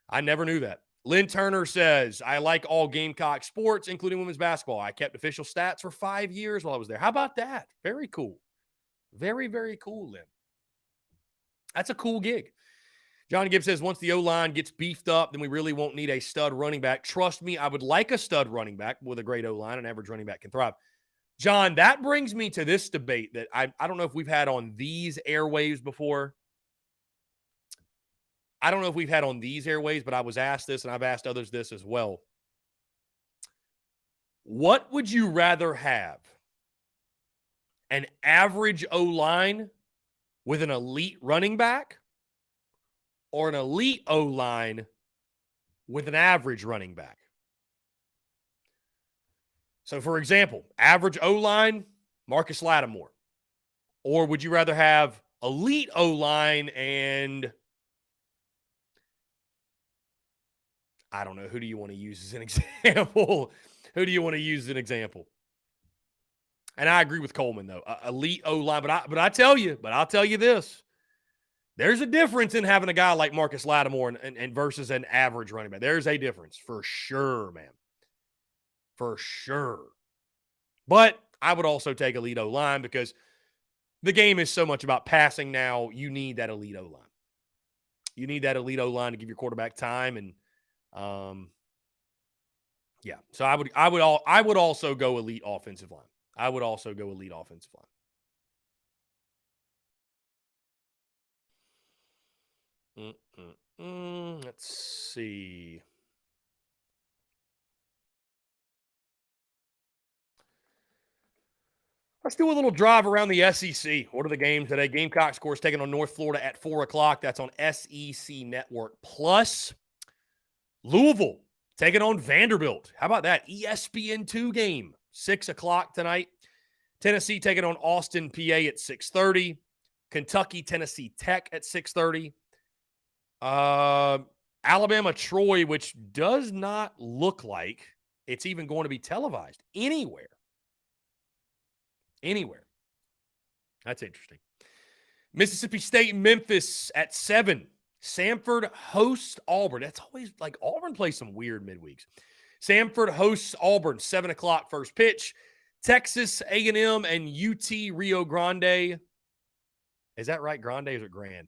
I never knew that. Lynn Turner says, I like all Gamecock sports, including women's basketball. I kept official stats for 5 years while I was there. How about that? Very cool. Very, very cool, Lynn. That's a cool gig. John Gibbs says, once the O-line gets beefed up, then we really won't need a stud running back. Trust me, I would like a stud running back with a great O-line. An average running back can thrive. John, that brings me to this debate that I don't know if we've had on these airwaves before. I don't know if we've had on these airwaves, but I was asked this, and I've asked others this as well. What would you rather have? An average O-line with an elite running back, or an elite O-line with an average running back? So, for example, average O-line, Marcus Lattimore. Or would you rather have elite O-line and, I don't know, who do you want to use as an example? Who do you want to use as an example? And I agree with Coleman, though. Elite O-line. But I'll tell you this. There's a difference in having a guy like Marcus Lattimore and versus an average running back. There's a difference for sure, man. For sure. But I would also take elite O-line because the game is so much about passing now. You need that elite O-line. You need that elite O-line to give your quarterback time. And yeah. So I would also go elite offensive line. I would also go elite offensive line. Let's see. Let's do a little drive around the SEC. What are the games today? Gamecocks, of course, taking on North Florida at 4 o'clock. That's on SEC Network Plus. Louisville taking on Vanderbilt. How about that? ESPN2 game, 6 o'clock tonight. Tennessee taking on Austin, PA at 6:30. Kentucky, Tennessee Tech at 6:30. Alabama, Troy, which does not look like it's even going to be televised anywhere. That's interesting. Mississippi State, Memphis at 7. Samford hosts Auburn. That's always like Auburn plays some weird midweeks. Samford hosts Auburn, 7 o'clock first pitch. Texas A&M and UT Rio Grande. Is that right? Grande or is it Grand?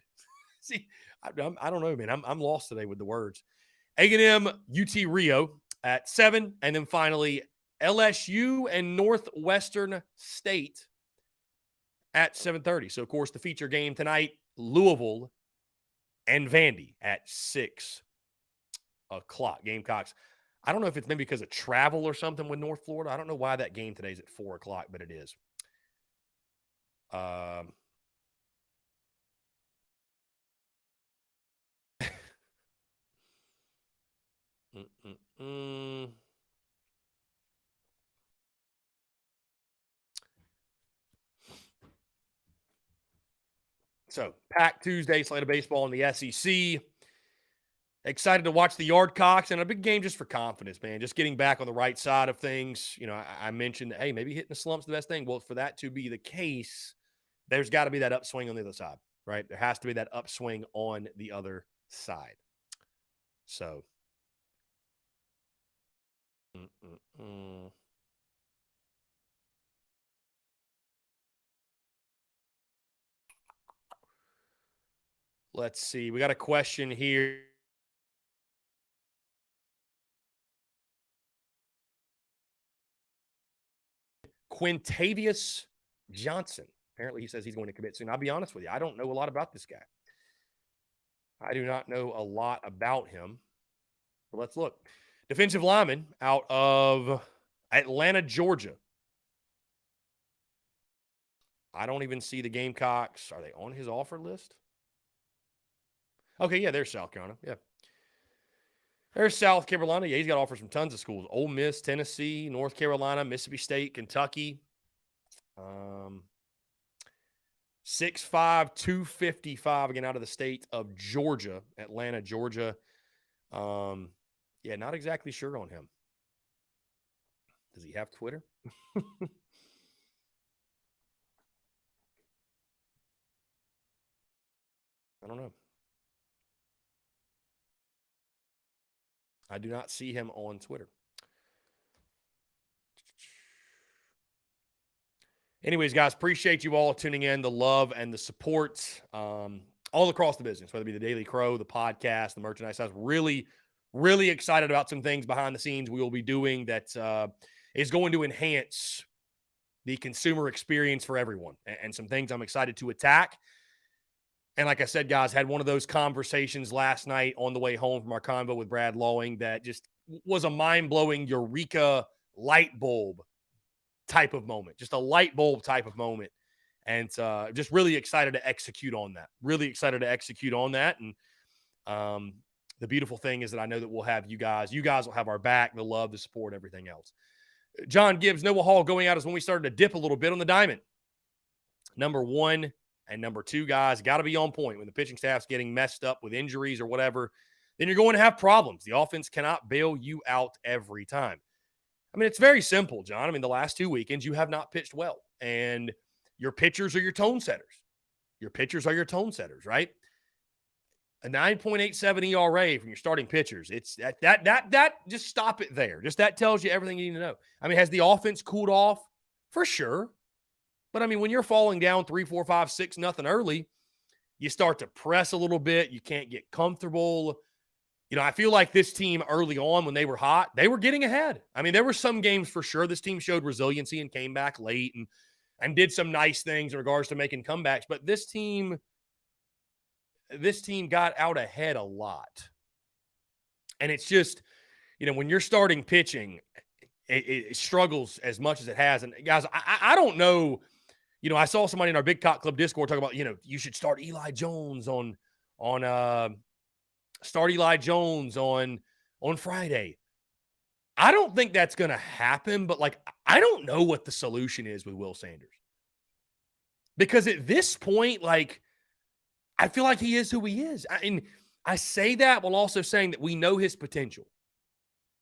See, I don't know, man. I'm lost today with the words. A&M, UT Rio at 7. And then finally, LSU and Northwestern State at 7:30. So, of course, the feature game tonight, Louisville and Vandy at 6 o'clock. Gamecocks. I don't know if it's maybe because of travel or something with North Florida. I don't know why that game today is at 4 o'clock, but it is. So, packed Tuesday, slate of baseball in the SEC. Excited to watch the Yardcocks, and a big game just for confidence, man. Just getting back on the right side of things. You know, I mentioned, hey, maybe hitting the slump's the best thing. Well, for that to be the case, there's got to be that upswing on the other side, right? There has to be that upswing on the other side. So, let's see. We got a question here. Quintavious Johnson. Apparently, he says he's going to commit soon. I'll be honest with you. I don't know a lot about this guy. I do not know a lot about him. But let's look. Defensive lineman out of Atlanta, Georgia. I don't even see the Gamecocks. Are they on his offer list? Okay, yeah, there's South Carolina. Yeah. There's South Carolina. Yeah, he's got offers from tons of schools. Ole Miss, Tennessee, North Carolina, Mississippi State, Kentucky. 6'5", 255 again out of the state of Georgia, Atlanta, Georgia. Yeah, not exactly sure on him. Does he have Twitter? I don't know. I do not see him on Twitter. Anyways, guys, appreciate you all tuning in, the love and the support all across the business, whether it be the Daily Crow, the podcast, the merchandise house. Really, really excited about some things behind the scenes we will be doing that is going to enhance the consumer experience for everyone, and some things I'm excited to attack. And like I said, guys, had one of those conversations last night on the way home from our convo with Brad Lawing that just was a mind-blowing eureka light bulb type of moment, just a light bulb type of moment. And just really excited to execute on that. And the beautiful thing is that I know that we'll have you guys. You guys will have our back, the love, the support, everything else. John Gibbs, Noah Hall going out is when we started to dip a little bit on the diamond. Number 1 and number 2, guys, got to be on point. When the pitching staff's getting messed up with injuries or whatever, then you're going to have problems. The offense cannot bail you out every time. I mean, it's very simple, John. I mean, the last 2 weekends, you have not pitched well. And your pitchers are your tone setters. Right? A 9.87 ERA from your starting pitchers. It's that just stop it there. Just that tells you everything you need to know. I mean, has the offense cooled off? For sure. But I mean, when you're falling down 3, 4, 5, 6 nothing early, you start to press a little bit. You can't get comfortable. You know, I feel like this team early on when they were hot, they were getting ahead. I mean, there were some games for sure. This team showed resiliency and came back late and did some nice things in regards to making comebacks. But this team got out ahead a lot. And it's just, you know, when you're starting pitching, it struggles as much as it has. And guys, I don't know. You know, I saw somebody in our Big Cock Club Discord talk about, you know, you should start Eli Jones on Friday. I don't think that's going to happen, but like, I don't know what the solution is with Will Sanders. Because at this point, like, I feel like he is who he is. And I say that while also saying that we know his potential.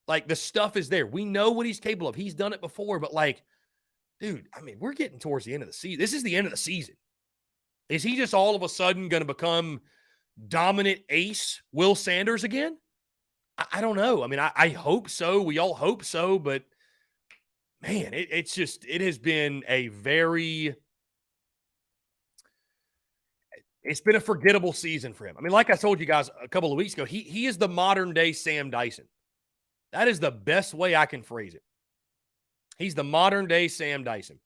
Like, the stuff is there. We know what he's capable of. He's done it before, but like, dude, I mean, we're getting towards the end of the season. This is the end of the season. Is he just all of a sudden going to become dominant ace Will Sanders again? I don't know. I mean, I hope so. We all hope so. But, man, it has been it's been a forgettable season for him. I mean, like I told you guys a couple of weeks ago, he is the modern-day Sam Dyson. That is the best way I can phrase it. He's the modern-day Sam Dyson.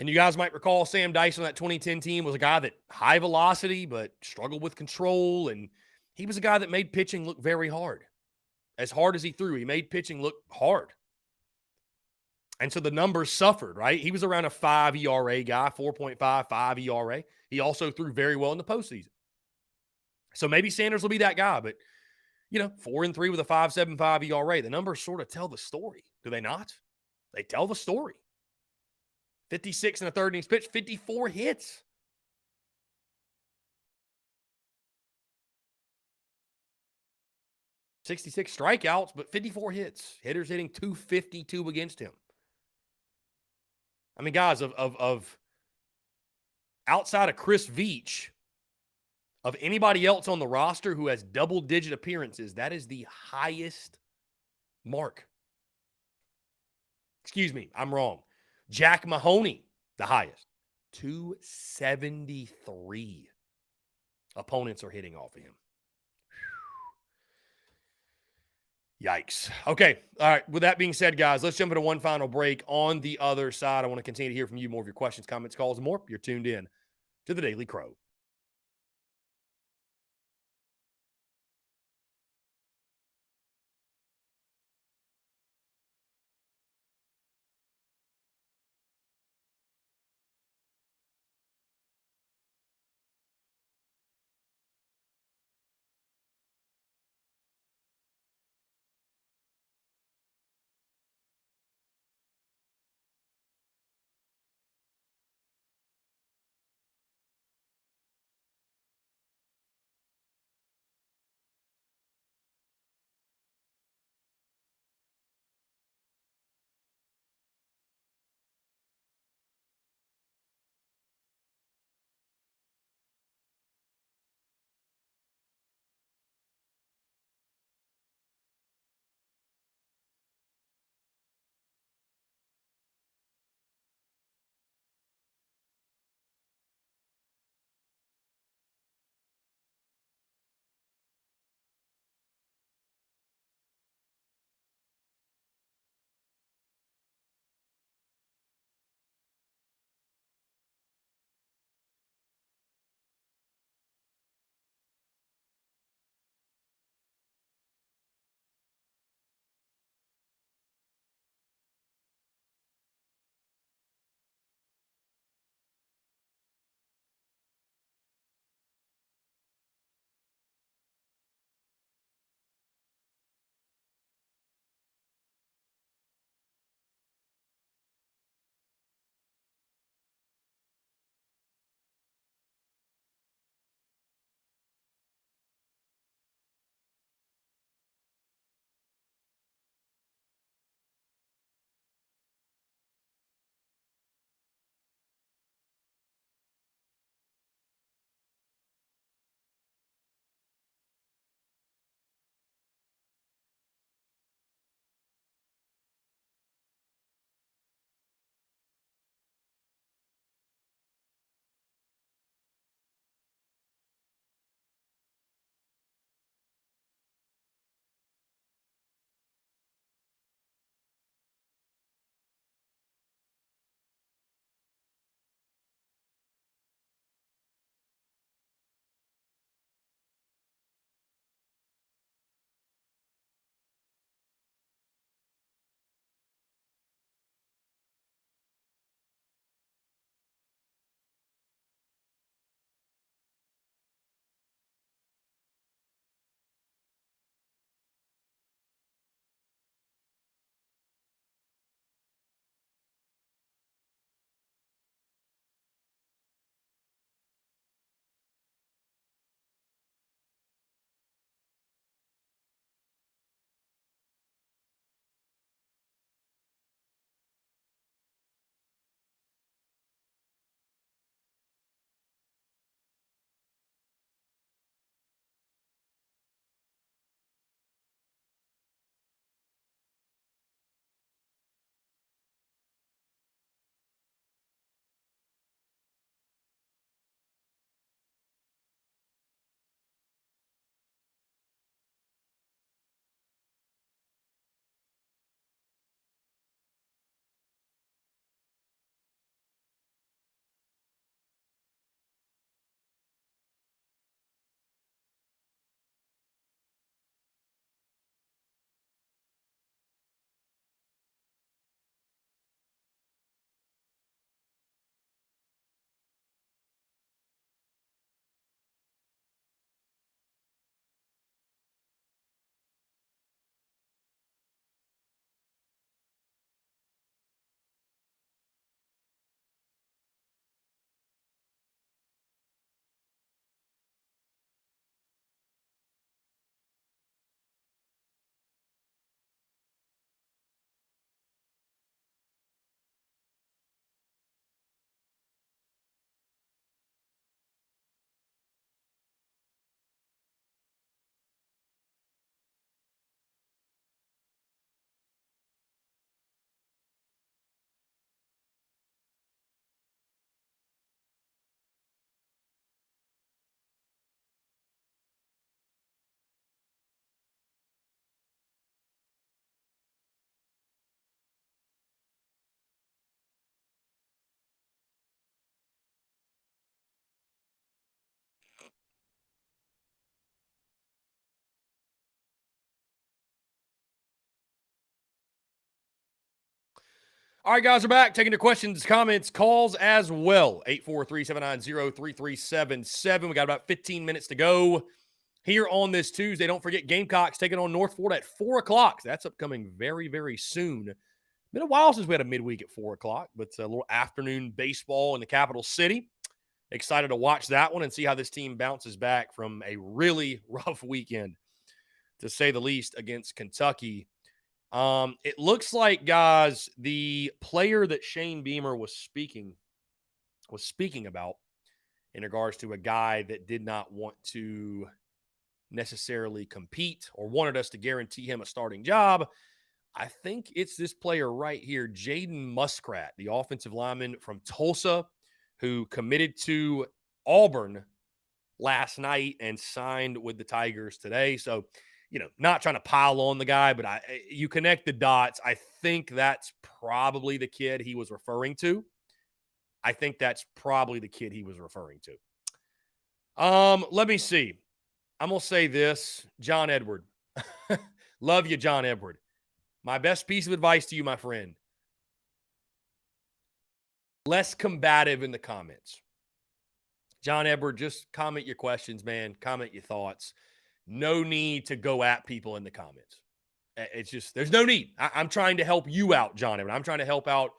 And you guys might recall Sam Dyson on that 2010 team was a guy that high velocity but struggled with control, and he was a guy that made pitching look very hard. As hard as he threw, he made pitching look hard. And so the numbers suffered, right? He was around a 5 ERA guy, 4.5, 5 ERA. He also threw very well in the postseason. So maybe Sanders will be that guy, but, you know, 4-3 with a 5.75 ERA. The numbers sort of tell the story, do they not? They tell the story. 56 and a third innings pitch, 54 hits. $66 strikeouts, but 54 hits. Hitters hitting .252 against him. I mean, guys, of outside of Chris Veach, of anybody else on the roster who has double-digit appearances, that is the highest mark. Excuse me, I'm wrong. Jack Mahoney, the highest. 273 opponents are hitting off of him. Yikes. Okay. All right. With that being said, guys, let's jump into one final break. On the other side, I want to continue to hear from you, more of your questions, comments, calls, and more. You're tuned in to the Daily Crow. All right, guys, we're back. Taking your questions, comments, calls as well. 843-790-3377. We got about 15 minutes to go here on this Tuesday. Don't forget, Gamecocks taking on North Florida at 4 o'clock. That's upcoming very, very soon. Been a while since we had a midweek at 4 o'clock, but a little afternoon baseball in the capital city. Excited to watch that one and see how this team bounces back from a really rough weekend, to say the least, against Kentucky. It looks like, guys, the player that Shane Beamer was speaking about in regards to a guy that did not want to necessarily compete or wanted us to guarantee him a starting job. I think it's this player right here, Jaden Muskrat, the offensive lineman from Tulsa, who committed to Auburn last night and signed with the Tigers today. So, not trying to pile on the guy, but you connect the dots. I think that's probably the kid he was referring to. Let me see. I'm going to say this, John Edward. Love you, John Edward. My best piece of advice to you, my friend. Less combative in the comments. John Edward, just comment your questions, man. Comment your thoughts. No need to go at people in the comments. It's just, there's no need. I'm trying to help you out, John Edward. I'm trying to help out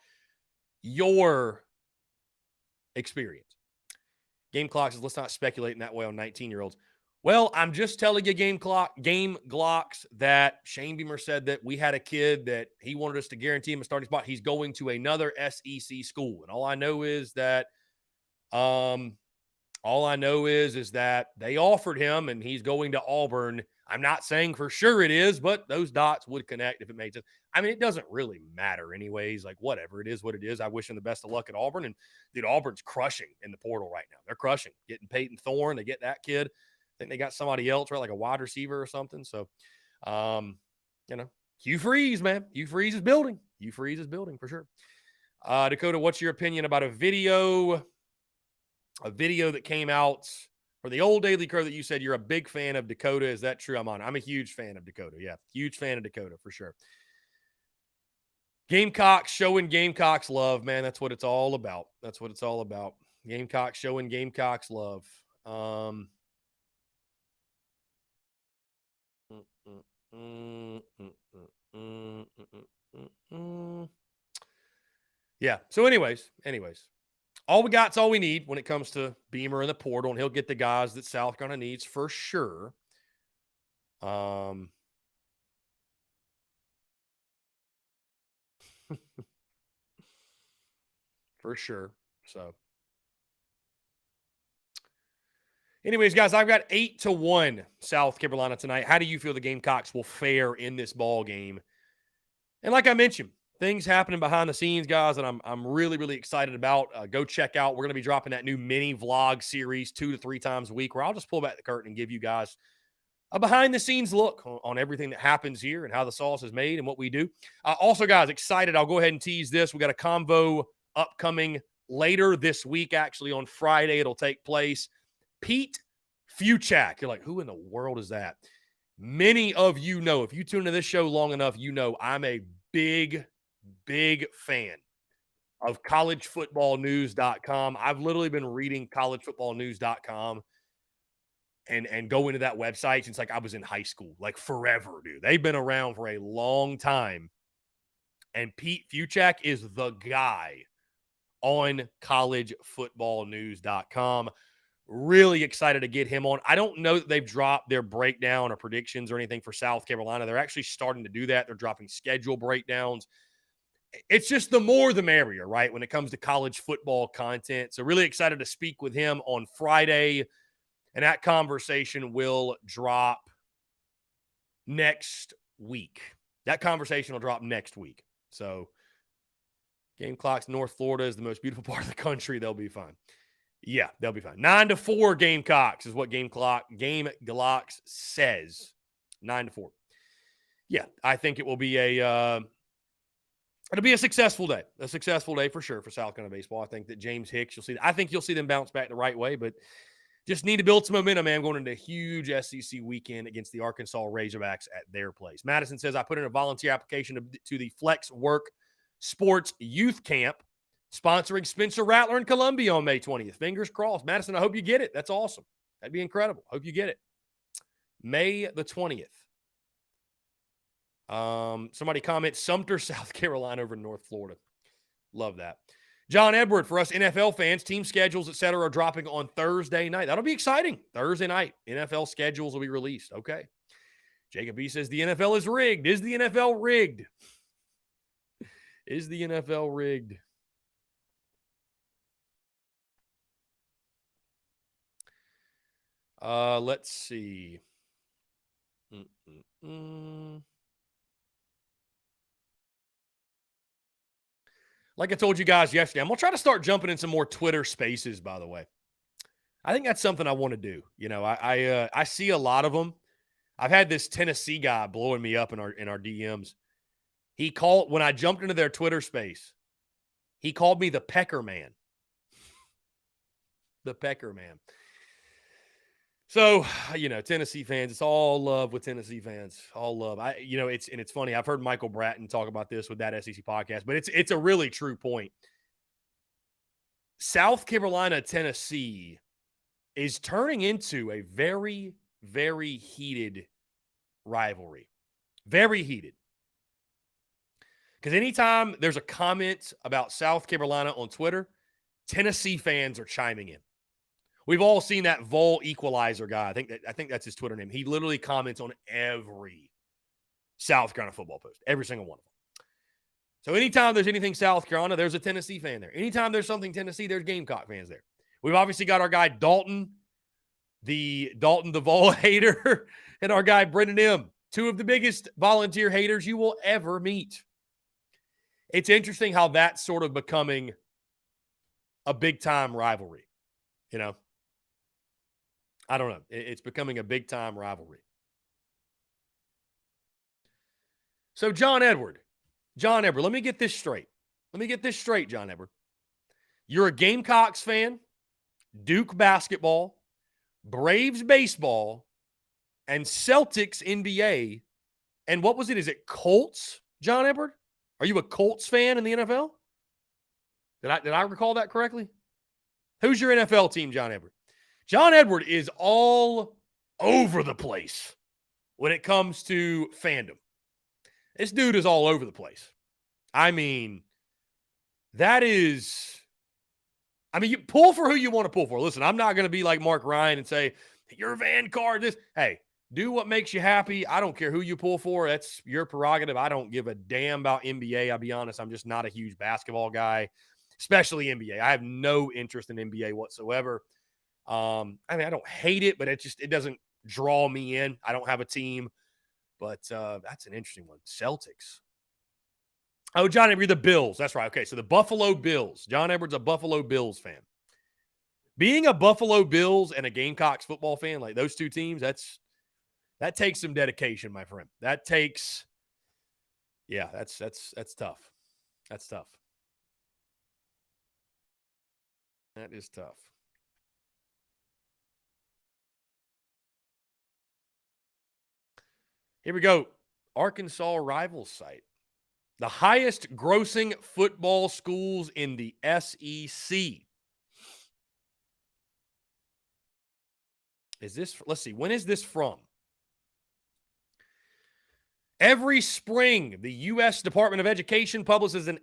your experience. Game Clock says, let's not speculate in that way on 19-year-olds. Well, I'm just telling you, Game Glocks, that Shane Beamer said that we had a kid that he wanted us to guarantee him a starting spot. He's going to another SEC school. And all I know is that they offered him and he's going to Auburn. I'm not saying for sure it is, but those dots would connect if it made sense. I mean, it doesn't really matter anyways. Like, whatever, it is what it is. I wish him the best of luck at Auburn. And, dude, Auburn's crushing in the portal right now. They're crushing. Getting Peyton Thorne. They get that kid. I think they got somebody else, right, like a wide receiver or something. So, Hugh Freeze, man. Hugh Freeze is building. For sure. Dakota, what's your opinion about a video that came out for the old Daily Crow that you said you're a big fan of Dakota? Is that true? I'm a huge fan of Dakota. Yeah, huge fan of Dakota for sure. Gamecocks showing Gamecocks love, man. That's what it's all about. Gamecocks showing Gamecocks love. Yeah. So anyways, all we got's all we need when it comes to Beamer and the portal, and he'll get the guys that South Carolina needs for sure. For sure. So anyways, guys, I've got 8-1 South Carolina tonight. How do you feel the Gamecocks will fare in this ball game? And like I mentioned, things happening behind the scenes, guys, and I'm really, really excited about. Go check out. We're going to be dropping that new mini vlog series 2 to 3 times a week, where I'll just pull back the curtain and give you guys a behind-the-scenes look on everything that happens here and how the sauce is made and what we do. Also, guys, excited. I'll go ahead and tease this. We got a convo upcoming later this week. Actually, on Friday, it'll take place. Pete Fiuchak. You're like, who in the world is that? Many of you know, if you tune into this show long enough, you know I'm a big fan of collegefootballnews.com. I've literally been reading collegefootballnews.com and go into that website since like I was in high school, like forever, dude. They've been around for a long time. And Pete Fiuchak is the guy on collegefootballnews.com. Really excited to get him on. I don't know that they've dropped their breakdown or predictions or anything for South Carolina. They're actually starting to do that. They're dropping schedule breakdowns. It's just the more the merrier, right, when it comes to college football content. So really excited to speak with him on Friday, and that conversation will drop next week. So Game Clocks, North Florida is the most beautiful part of the country. They'll be fine. Yeah, they'll be fine. 9-4 Gamecocks is what Game Glocks says. 9-4. Yeah, I think it will be it'll be a successful day. A successful day for sure for South Carolina baseball. I think that James Hicks, you'll see them bounce back the right way, but just need to build some momentum, man, going into a huge SEC weekend against the Arkansas Razorbacks at their place. Madison says, I put in a volunteer application to the Flex Work Sports Youth Camp, sponsoring Spencer Rattler in Columbia on May 20th. Fingers crossed. Madison, I hope you get it. That's awesome. That'd be incredible. Hope you get it. May the 20th. Somebody comment Sumter, South Carolina over North Florida. Love that. John Edward, for us NFL fans, team schedules, etc., are dropping on Thursday night. That'll be exciting. Thursday night, NFL schedules will be released. Okay. Jacob B says the NFL is rigged. Is the NFL rigged? Is the NFL rigged? Let's see. Like I told you guys yesterday, I'm going to try to start jumping in some more Twitter spaces, by the way. I think that's something I want to do. You know, I see a lot of them. I've had this Tennessee guy blowing me up in our DMs. He called, when I jumped into their Twitter space, he called me the Pecker Man. The Pecker Man. So, you know, Tennessee fans, it's all love with Tennessee fans. All love. It's funny. I've heard Michael Bratton talk about this with that SEC podcast, but it's a really true point. South Carolina, Tennessee is turning into a very, very heated rivalry. Very heated. Because anytime there's a comment about South Carolina on Twitter, Tennessee fans are chiming in. We've all seen that Vol Equalizer guy. I think that's his Twitter name. He literally comments on every South Carolina football post, every single one of them. So anytime there's anything South Carolina, there's a Tennessee fan there. Anytime there's something Tennessee, there's Gamecock fans there. We've obviously got our guy Dalton the Vol hater, and our guy Brendan M., two of the biggest volunteer haters you will ever meet. It's interesting how that's sort of becoming a big-time rivalry, you know? I don't know. It's becoming a big-time rivalry. So, John Edward, let me get this straight. John Edward. You're a Gamecocks fan, Duke basketball, Braves baseball, and Celtics NBA. And what was it? Is it Colts, John Edward? Are you a Colts fan in the NFL? Did I recall that correctly? Who's your NFL team, John Edward? John Edward is all over the place when it comes to fandom. This dude is all over the place. I mean, you pull for who you want to pull for. Listen, I'm not going to be like Mark Ryan and say, you're a Van Card. Hey, do what makes you happy. I don't care who you pull for. That's your prerogative. I don't give a damn about NBA. I'll be honest. I'm just not a huge basketball guy, especially NBA. I have no interest in NBA whatsoever. I don't hate it, but it doesn't draw me in. I don't have a team, but that's an interesting one. Celtics. Oh, John Edward, you're the Bills. That's right. Okay, so the Buffalo Bills. John Edward's a Buffalo Bills fan. Being a Buffalo Bills and a Gamecocks football fan, like those two teams, that takes some dedication, my friend. That's tough. That's tough. That is tough. Here we go. Arkansas Rivals site. The highest grossing football schools in the SEC. Let's see, when is this from? Every spring, the U.S. Department of Education publishes an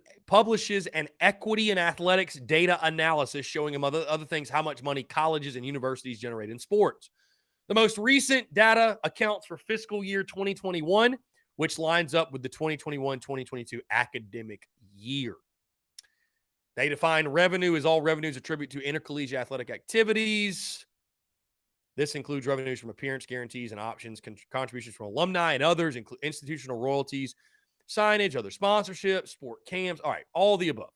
equity and athletics data analysis showing, among other things, how much money colleges and universities generate in sports. The most recent data accounts for fiscal year 2021, which lines up with the 2021-2022 academic year. They define revenue as all revenues attributed to intercollegiate athletic activities. This includes revenues from appearance guarantees and options, contributions from alumni and others, institutional royalties, signage, other sponsorships, sport camps. All right, all the above.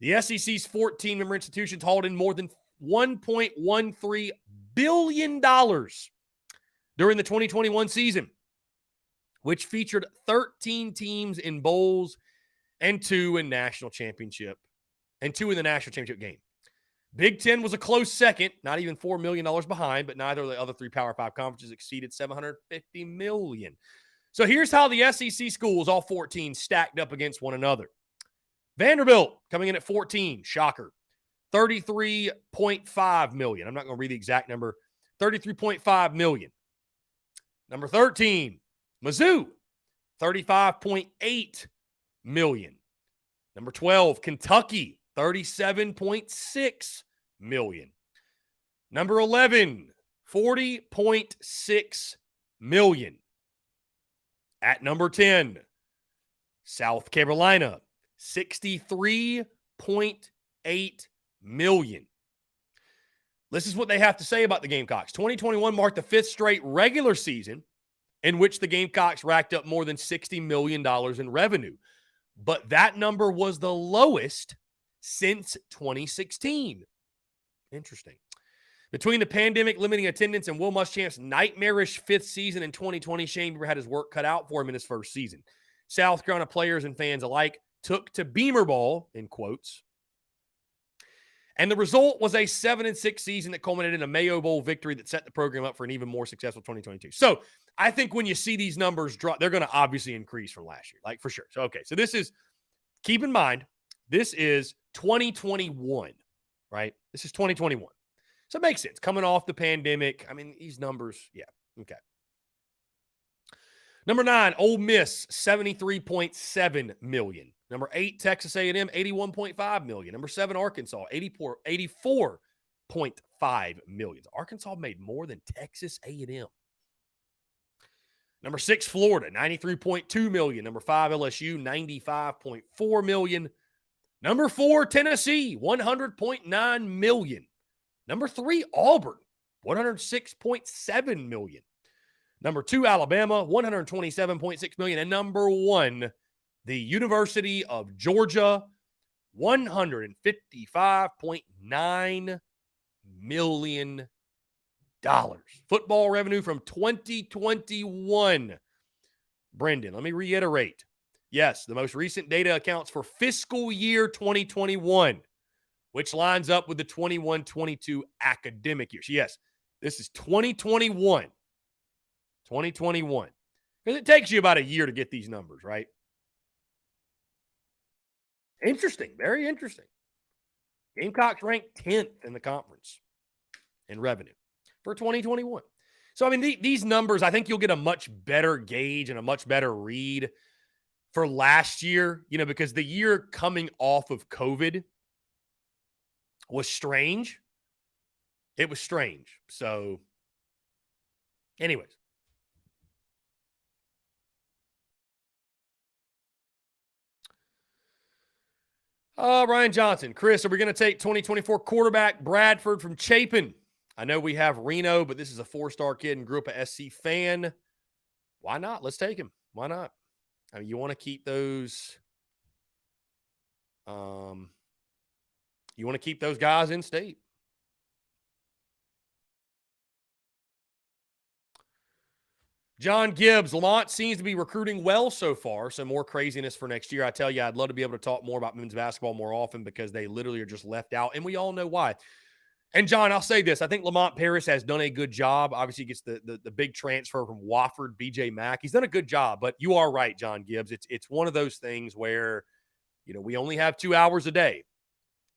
The SEC's 14-member institutions hauled in more than $1.13 billion during the 2021 season, which featured 13 teams in bowls and two in the national championship game. Big Ten was a close second, not even $4 million behind, but neither of the other three Power 5 conferences exceeded $750 million. So here's how the SEC schools, all 14, stacked up against one another. Vanderbilt coming in at 14. Shocker. $33.5 million. I'm not going to read the exact number. $33.5 million. Number 13, Mizzou. $35.8 million. Number 12, Kentucky. $37.6 million. Number 11, $40.6 million. At number 10, South Carolina, $63.8 million. This is what they have to say about the Gamecocks. 2021 marked the 5th straight regular season in which the Gamecocks racked up more than $60 million in revenue. But that number was the lowest since 2016. Interesting. Between the pandemic limiting attendance and Will Muschamp's nightmarish 5th season in 2020, Shane Beamer had his work cut out for him in his first season. South Carolina players and fans alike took to Beamer Ball, in quotes. And the result was a 7-6 season that culminated in a Mayo Bowl victory that set the program up for an even more successful 2022. So I think when you see these numbers drop, they're going to obviously increase from last year, like for sure. So, okay. So this is, keep in mind, this is 2021, right? This is 2021. So it makes sense. Coming off the pandemic, I mean, these numbers, yeah, okay. Number 9, Ole Miss, $73.7 million. Number 8, Texas A&M, $81.5 million. Number 7, Arkansas, $84.5 million. Arkansas made more than Texas A&M. Number 6, Florida, $93.2 million. Number 5, LSU, $95.4 million. Number 4, Tennessee, $100.9 million. Number 3, Auburn, $106.7 million. Number 2, Alabama, $127.6 million. And number 1, the University of Georgia, $155.9 million. Football revenue from 2021. Brendan, let me reiterate. Yes, the most recent data accounts for fiscal year 2021, which lines up with the 21-22 academic year. So yes, this is 2021. 2021. Because it takes you about a year to get these numbers, right? Interesting. Very interesting. Gamecocks ranked 10th in the conference in revenue for 2021. So, I mean, these numbers, I think you'll get a much better gauge and a much better read for last year, you know, because the year coming off of COVID was strange. It was strange. So, anyways. Ryan Johnson. Chris, are we going to take 2024 quarterback Bradford from Chapin? I know we have Reno, but this is a 4-star kid and grew up a SC fan. Why not? Let's take him. Why not? I mean, you want to keep those guys in state. John Gibbs, Lamont seems to be recruiting well so far, so more craziness for next year. I tell you, I'd love to be able to talk more about men's basketball more often because they literally are just left out, and we all know why. And, John, I'll say this. I think Lamont Paris has done a good job. Obviously, he gets the big transfer from Wofford, B.J. Mack. He's done a good job, but you are right, John Gibbs. It's one of those things where, you know, we only have 2 hours a day,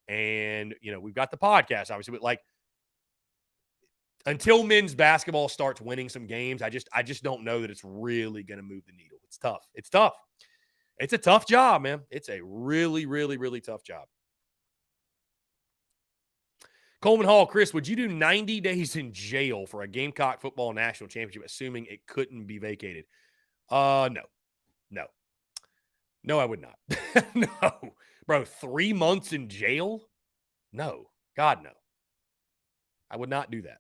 and, you know, we've got the podcast, obviously, but, like, until men's basketball starts winning some games, I just don't know that it's really going to move the needle. It's tough. It's tough. It's a tough job, man. It's a really, really, really tough job. Coleman Hall, Chris, would you do 90 days in jail for a Gamecock football national championship, assuming it couldn't be vacated? No, I would not. No, bro, 3 months in jail? No, God, no. I would not do that.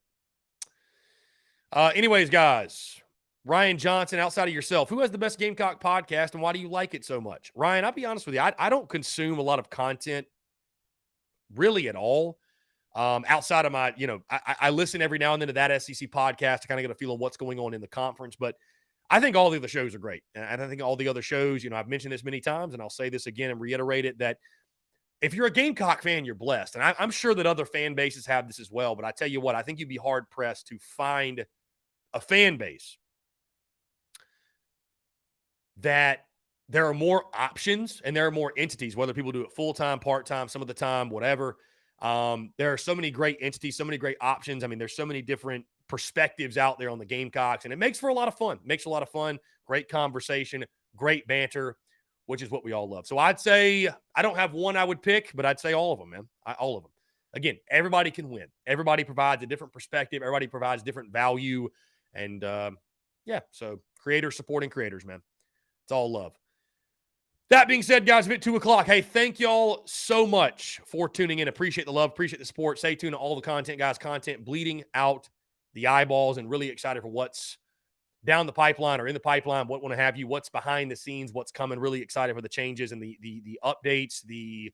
Anyways, guys, Ryan Johnson, outside of yourself, who has the best Gamecock podcast and why do you like it so much? Ryan, I'll be honest with you. I don't consume a lot of content really at all. Outside of my, you know, I listen every now and then to that SEC podcast to kind of get a feel of what's going on in the conference, but I think all the other shows are great. And I think all the other shows, you know, I've mentioned this many times and I'll say this again and reiterate it, that if you're a Gamecock fan, you're blessed. And I'm sure that other fan bases have this as well, but I tell you what, I think you'd be hard pressed to find a fan base that there are more options and there are more entities, whether people do it full-time, part-time, some of the time, whatever. There are so many great entities, so many great options. I mean, there's so many different perspectives out there on the Gamecocks, and it makes for a lot of fun. It makes a lot of fun, great conversation, great banter, which is what we all love. So I'd say I don't have one I would pick, but I'd say all of them, man. All of them. Again, everybody can win. Everybody provides a different perspective. Everybody provides different value. And yeah, so creators supporting creators, man. It's all love. That being said, guys, a bit 2:00. Hey, thank y'all so much for tuning in. Appreciate the love. Appreciate the support. Stay tuned to all the content, guys. Content bleeding out the eyeballs, and really excited for what's down the pipeline or in the pipeline, what want to have you, what's behind the scenes, what's coming. Really excited for the changes and the updates, the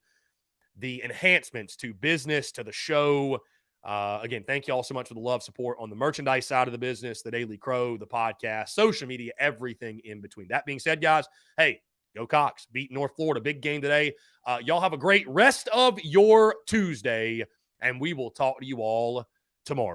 enhancements to business, to the show. Again, thank you all so much for the love, support on the merchandise side of the business, the Daily Crow, the podcast, social media, everything in between. That being said, guys, hey, go Cox, beat North Florida. Big game today. Y'all have a great rest of your Tuesday, and we will talk to you all tomorrow.